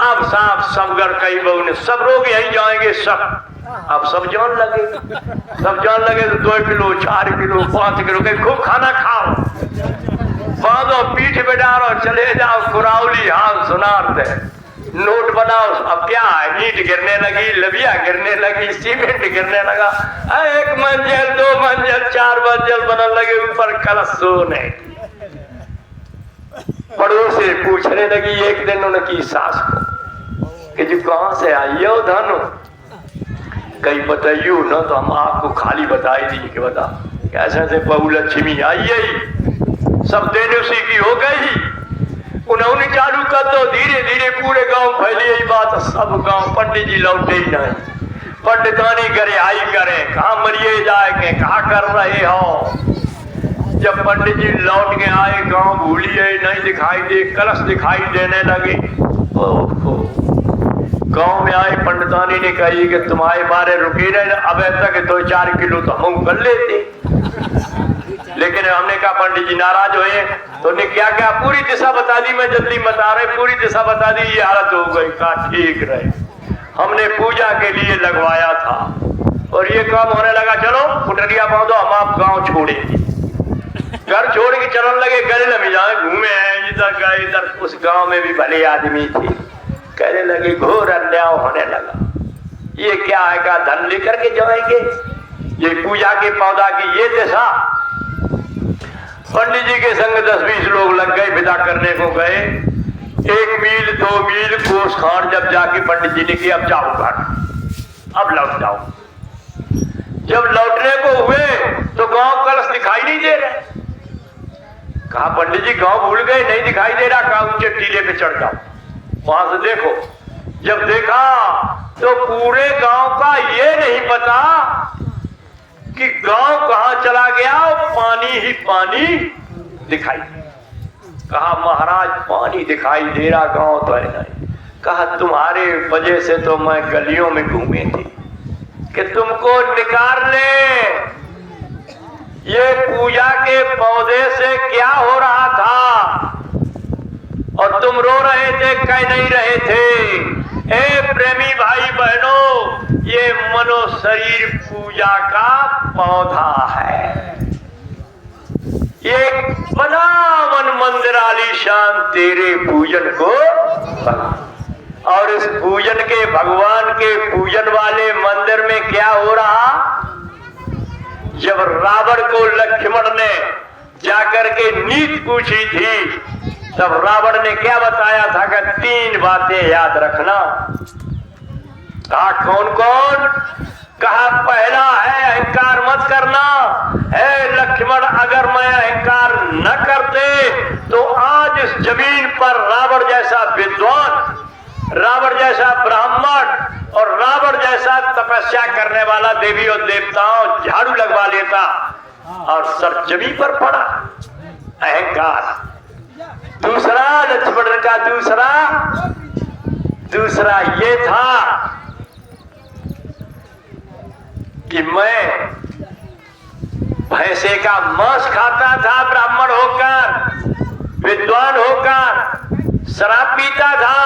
Speaker 1: अब साफ सब घर कई बहू ने, सब लोग यही जाएंगे सब। अब सब जान लगे, तो 2 किलो 4 किलो 5 किलो के खूब खाना खाओ, बांधो पीठ पे डालो, चले जाओ कुरावली हाल सुनाते, नोट बनाओ। अब क्या है, ईंट गिरने लगी, लबिया गिरने लगी, सीमेंट गिरने लगा, 1 मंजिल 2 मंजिल 4 मंजिल बनने लगे, ऊपर कलश सोने। पड़ोसी पूछने लगी एक दिन उनकी सास को कि जी कहां से आई हो धनु, कहीं बताइयो ना तो हम आपको खाली बताई दी कि बता कैसे से बहु लक्ष्मी आई है, सब देने उसी की हो गई। उन्होंने चालू कर दो, धीरे धीरे पूरे गांव फैली यही बात। सब गांव पंडित जी लौटे ही नहीं, पंडितानी करे आई करे, कहा मरिए जाएंगे, कहा कर रहे हो। जब पंडित जी लौट के आए, गांव भूलिए नहीं दिखाई दे, कलश दिखाई देने लगे। ओहो, गांव में आए, पंडितानी ने कही कि तुम्हारे बारे रुके रहे, अब तक 2-4 किलो तो हम कर लेते, लेकिन हमने कहा पंडित जी नाराज हुए तो ने क्या क्या पूरी दिशा बता दी, मैं जल्दी बता रहे, पूरी दिशा बता दी, ये हालत हो गई। कहा ठीक रहे, हमने पूजा के लिए लगवाया था और ये काम होने लगा, चलो कुटरिया बांधो, हम आप गांव छोड़ेंगे। घर छोड़ के चलन लगे, गले लमी जाए घूमे हैं इधर गए इधर। उस गांव में भी भले आदमी थे, कहने लगे घोर अन्याय होने लगा, ये क्या है, का धन लेकर के जाएंगे, ये पूजा के पौधा की ये दिशा। पंडित जी के संग 10-20 लोग लग गए, विदा करने को गए। 1 मील 2 मील कोस खान जब जाके पंडित जी ने किया अब जाओ घर, अब लौट जाओ। जब लौटने को हुए तो गांव कलश दिखाई नहीं दे रहे। कहा पंडित जी गांव भूल गए, नहीं दिखाई दे रहा। कहा ऊंचे टीले पे चढ़ जाओ, वहां से देखो। जब देखा तो पूरे गांव का ये नहीं पता कि गांव कहां चला गया, पानी ही पानी दिखाई। कहा महाराज पानी दिखाई दे रहा, गांव तो है नहीं। कहा तुम्हारे वजह से तो मैं गलियों में घूमे थी कि तुमको निकाल ले। ये पूजा के पौधे से क्या हो रहा था और तुम रो रहे थे, कह नहीं रहे थे। ए प्रेमी भाई बहनों, ये मनो शरीर पूजा का पौधा है। ये बना मन मंदिर आलीशान तेरे पूजन को, और इस पूजन के भगवान के पूजन वाले मंदिर में क्या हो रहा। जब रावण को लक्ष्मण ने जाकर के नीति पूछी थी तब रावण ने क्या बताया था कि 3 बातें याद रखना। कहा कौन कौन। कहा पहला है अहंकार मत करना। है लक्ष्मण, अगर मैं अहंकार न करते तो आज इस जमीन पर रावण जैसा विद्वान, रावण जैसा ब्राह्मण और रावण जैसा तपस्या करने वाला देवी और देवताओं झाड़ू लगवा लेता, और सर जमीन पर पड़ा। अहंकार। दूसरा लक्ष्मण का दूसरा ये था कि मैं भैंसे का मांस खाता था, ब्राह्मण होकर, विद्वान होकर, शराब पीता था,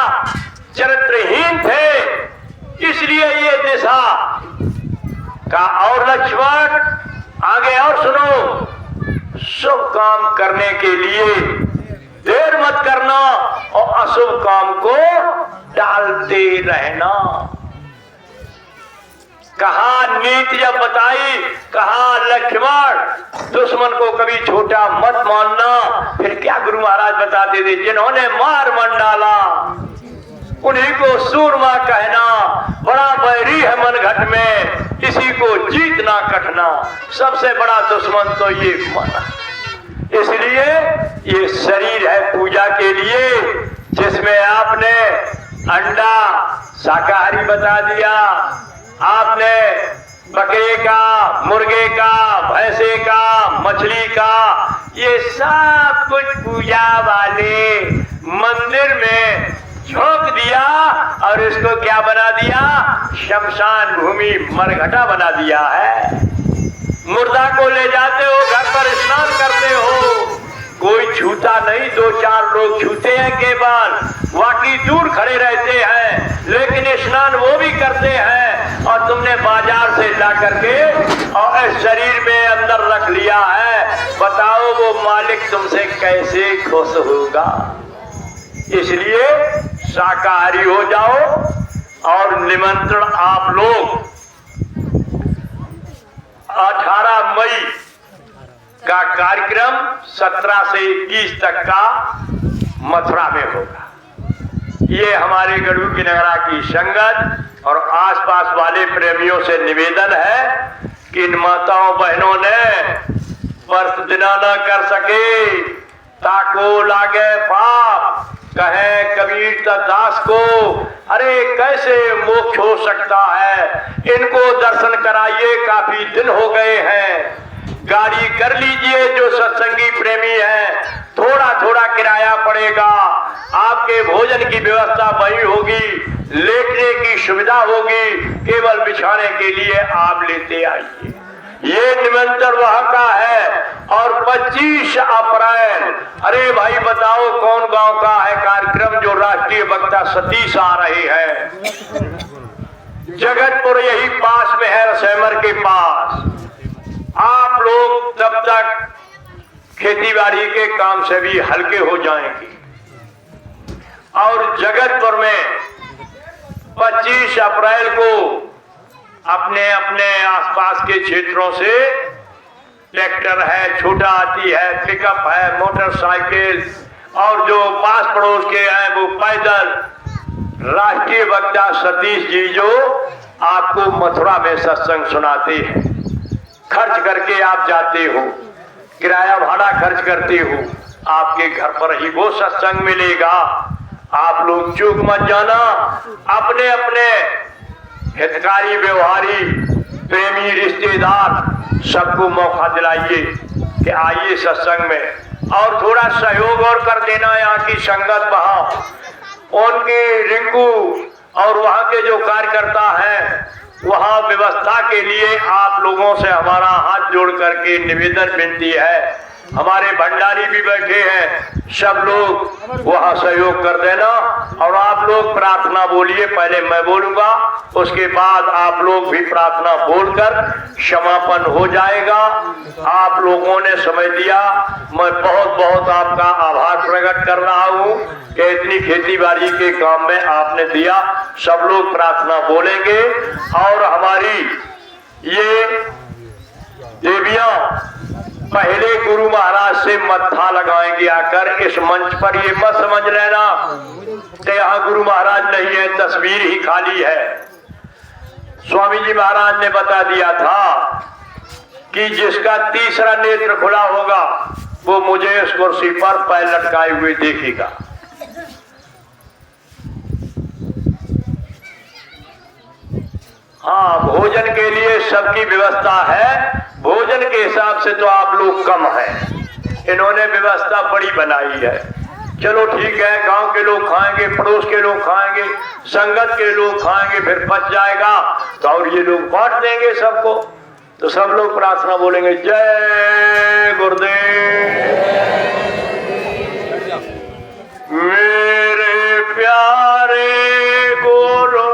Speaker 1: चरित्रहीन थे, इसलिए ये दिशा का। और लक्ष्मण आगे और सुनो, शुभ काम करने के लिए देर मत करना और अशुभ काम को टालते रहना। कहा नीति जब बताई, कहा लक्ष्मण दुश्मन को कभी छोटा मत मानना। फिर क्या गुरु महाराज बताते थे, जिन्होंने मार मन डाला उन्हीं को सूरमा कहना। बड़ा बैरी है मनघट में, इसी को जीतना कठना। सबसे बड़ा दुश्मन तो ये मन। इसलिए ये शरीर है पूजा के लिए, जिसमें आपने अंडा शाकाहारी बता दिया, आपने बकरे का, मुर्गे का, भैंसे का, मछली का, ये सब कुछ पूजा वाले मंदिर में झोंक दिया और इसको क्या बना दिया, शमशान भूमि मरघटा बना दिया है। मुर्दा को ले जाते हो, घर पर स्नान करते हो, कोई छूता नहीं, 2-4 लोग छूते हैं केवल, बाकी दूर खड़े रहते हैं, लेकिन स्नान वो भी करते हैं। और तुमने बाजार से ला करके और इस शरीर में अंदर रख लिया है, बताओ वो मालिक तुमसे कैसे खुश होगा। इसलिए शाकाहारी हो जाओ। और निमंत्रण आप लोग 18 मई का कार्यक्रम 17 से 21 तक का मथुरा में होगा। ये हमारे गढ़ू की नगरा की संगत और आसपास वाले प्रेमियों से निवेदन है कि इन माताओं बहनों ने व्रत दिना न कर सके, ताको लागे पाप, कहे कबीर दास को, अरे कैसे मोक्ष हो सकता है, इनको दर्शन कराइए, काफी दिन हो गए हैं। गाड़ी कर लीजिए जो सत्संगी प्रेमी है, थोड़ा थोड़ा किराया पड़ेगा, आपके भोजन की व्यवस्था वही होगी, लेटने की सुविधा होगी, केवल बिछाने के लिए आप लेते आइए। ये निमंत्रण वहां का है और 25 अप्रैल, अरे भाई बताओ कौन गांव का है कार्यक्रम जो राष्ट्रीय वक्ता सतीश आ रहे हैं। जगतपुर यही पास में है, रसैमर के पास। आप लोग तब तक खेती बाड़ी के काम से भी हल्के हो जाएंगे। और जगतपुर में 25 अप्रैल को अपने अपने आसपास के क्षेत्रों से ट्रैक्टर है, छोटा हाथी है, पिकअप है, मोटरसाइकिल और जो पास पड़ोस के हैं वो पैदल राष्ट्रीय वक्ता सतीश जी जो आपको मथुरा में सत्संग सुनाते हैं। खर्च करके आप जाते हो, किराया भाड़ा खर्च करते हो, आपके घर पर ही वो सत्संग मिलेगा। आप लोग चूक मत जाना। अपने अपने हितकारी, व्यवहारी, प्रेमी, रिश्तेदार सबको मौका दिलाइए कि आइए सत्संग में और थोड़ा सहयोग और कर देना। यहाँ की संगत वहाँ उनकी रिंकू और वहाँ के जो कार्यकर्ता हैं वहाँ व्यवस्था के लिए आप लोगों से हमारा हाथ जोड़ करके निवेदन विनती है। हमारे भंडारी भी बैठे हैं, सब लोग वहाँ सहयोग कर देना। और आप लोग प्रार्थना बोलिए, पहले मैं बोलूंगा, उसके बाद आप लोग भी प्रार्थना बोलकर समापन हो जाएगा। आप लोगों ने समय दिया, मैं बहुत बहुत आपका आभार प्रकट कर रहा हूँ कि इतनी खेती बाड़ी के काम में आपने दिया। सब लोग प्रार्थना बोलेंगे और हमारी ये देवियां पहले गुरु महाराज से मत्था लगाएंगे आकर इस मंच पर। ये मत समझ लेना कि यहाँ गुरु महाराज नहीं है, तस्वीर ही खाली है। स्वामी जी महाराज ने बता दिया था कि जिसका तीसरा नेत्र खुला होगा वो मुझे इस कुर्सी पर पैर लटकाए हुए देखेगा। हाँ, भोजन के लिए सबकी व्यवस्था है। भोजन के हिसाब से तो आप लोग कम हैं, इन्होंने व्यवस्था बड़ी बनाई है। चलो ठीक है, गांव के लोग खाएंगे, पड़ोस के लोग खाएंगे, संगत के लोग खाएंगे, फिर बच जाएगा तो और ये लोग बांट देंगे सबको। तो सब लोग प्रार्थना बोलेंगे, जय गुरुदेव। मेरे प्यारे गुरु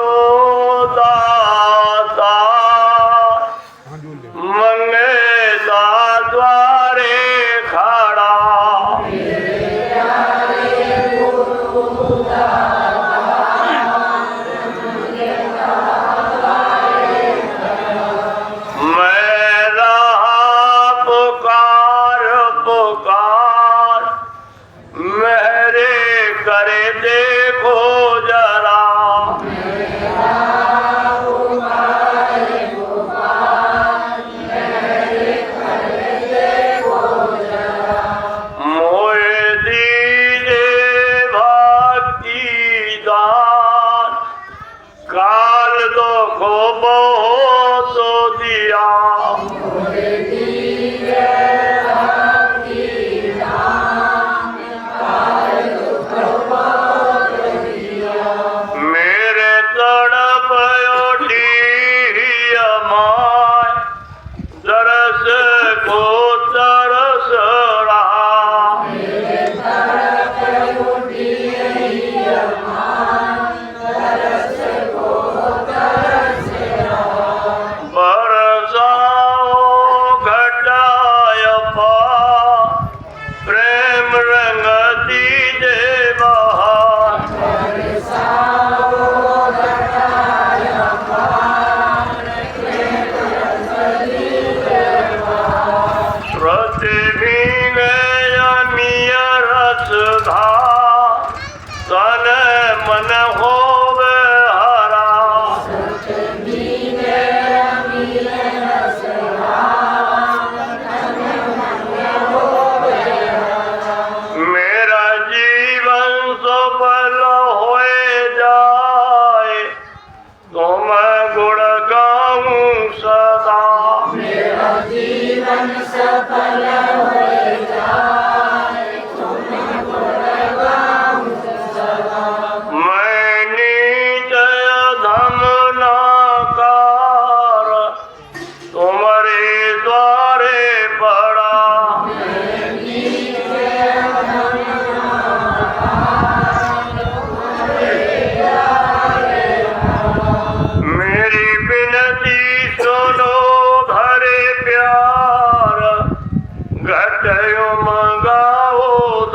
Speaker 1: तुम्हारे द्वारे पड़ा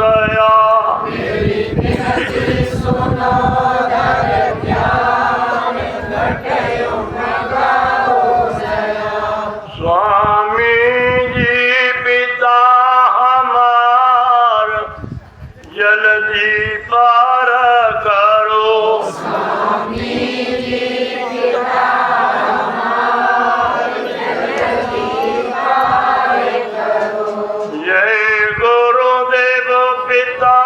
Speaker 1: सया। स्वामी जी पिता हमार जल्दी पार करो। जय गुरुदेव पिता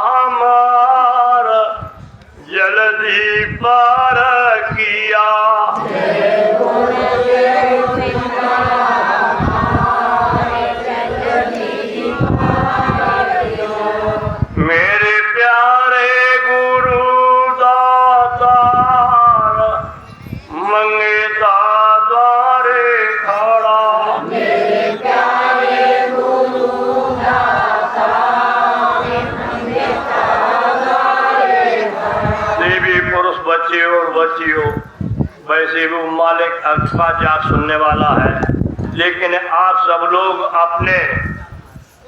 Speaker 1: हमार जल्दी पार किया। मेरे प्यारे गुरु दातार मंगता द्वारे खड़ा। देवी पुरुष बच्चे और बच्चियों, वैसे भी मालिक अक्फा जाग सुनने वाला है, लेकिन आप सब लोग अपने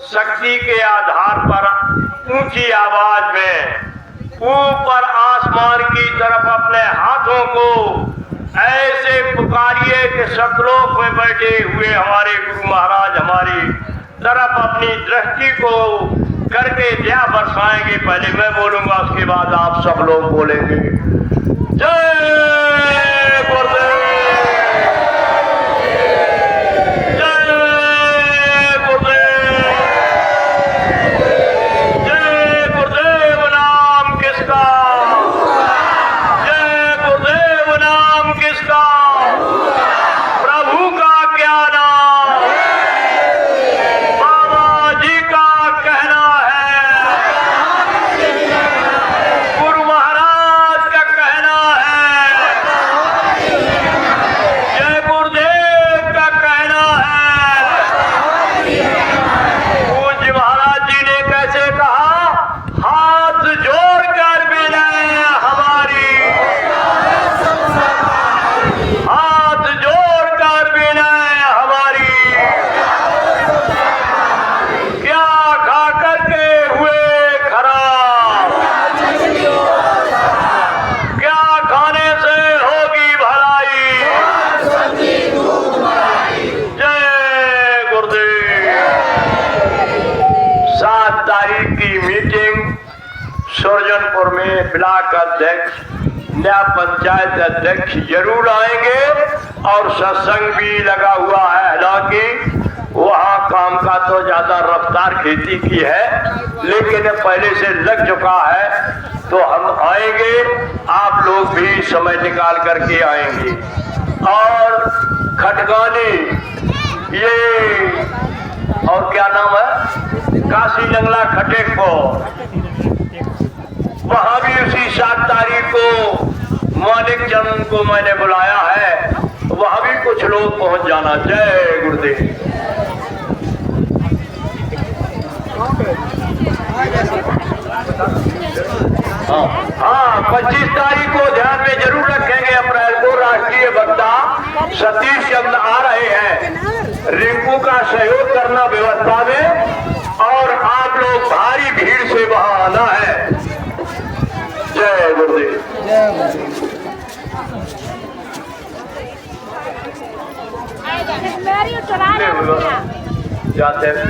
Speaker 1: शक्ति के आधार पर ऊंची आवाज में ऊपर आसमान की तरफ अपने हाथों को ऐसे पुकारिए कि सतलोक में बैठे हुए हमारे गुरु महाराज हमारी तरफ अपनी दृष्टि को करके दया बरसाएंगे। पहले मैं बोलूंगा, उसके बाद आप सब लोग बोलेंगे। जय गुरुदेव, सुरजनपुर में ब्लॉक अध्यक्ष नया पंचायत अध्यक्ष जरूर आएंगे और सत्संग भी लगा हुआ है। हालांकि वहाँ काम का तो ज्यादा रफ्तार खेती की है, लेकिन पहले से लग चुका है, तो हम आएंगे, आप लोग भी समय निकाल करके आएंगे। और खटगानी ये और क्या नाम है, काशी जंगला खटेक को, वहां भी उसी 7 तारीख को मालिक चंद को मैंने बुलाया है, वहां भी कुछ लोग पहुंच जाना। जय गुरुदेव। हाँ, 25 तारीख को ध्यान में जरूर रखेंगे अप्रैल को राष्ट्रीय वक्ता सतीश चंद आ रहे हैं। रिंकू का सहयोग करना व्यवस्था में, और आप लोग भारी भीड़ से वहां आना है। जय गुरुदेव। जाते हैं।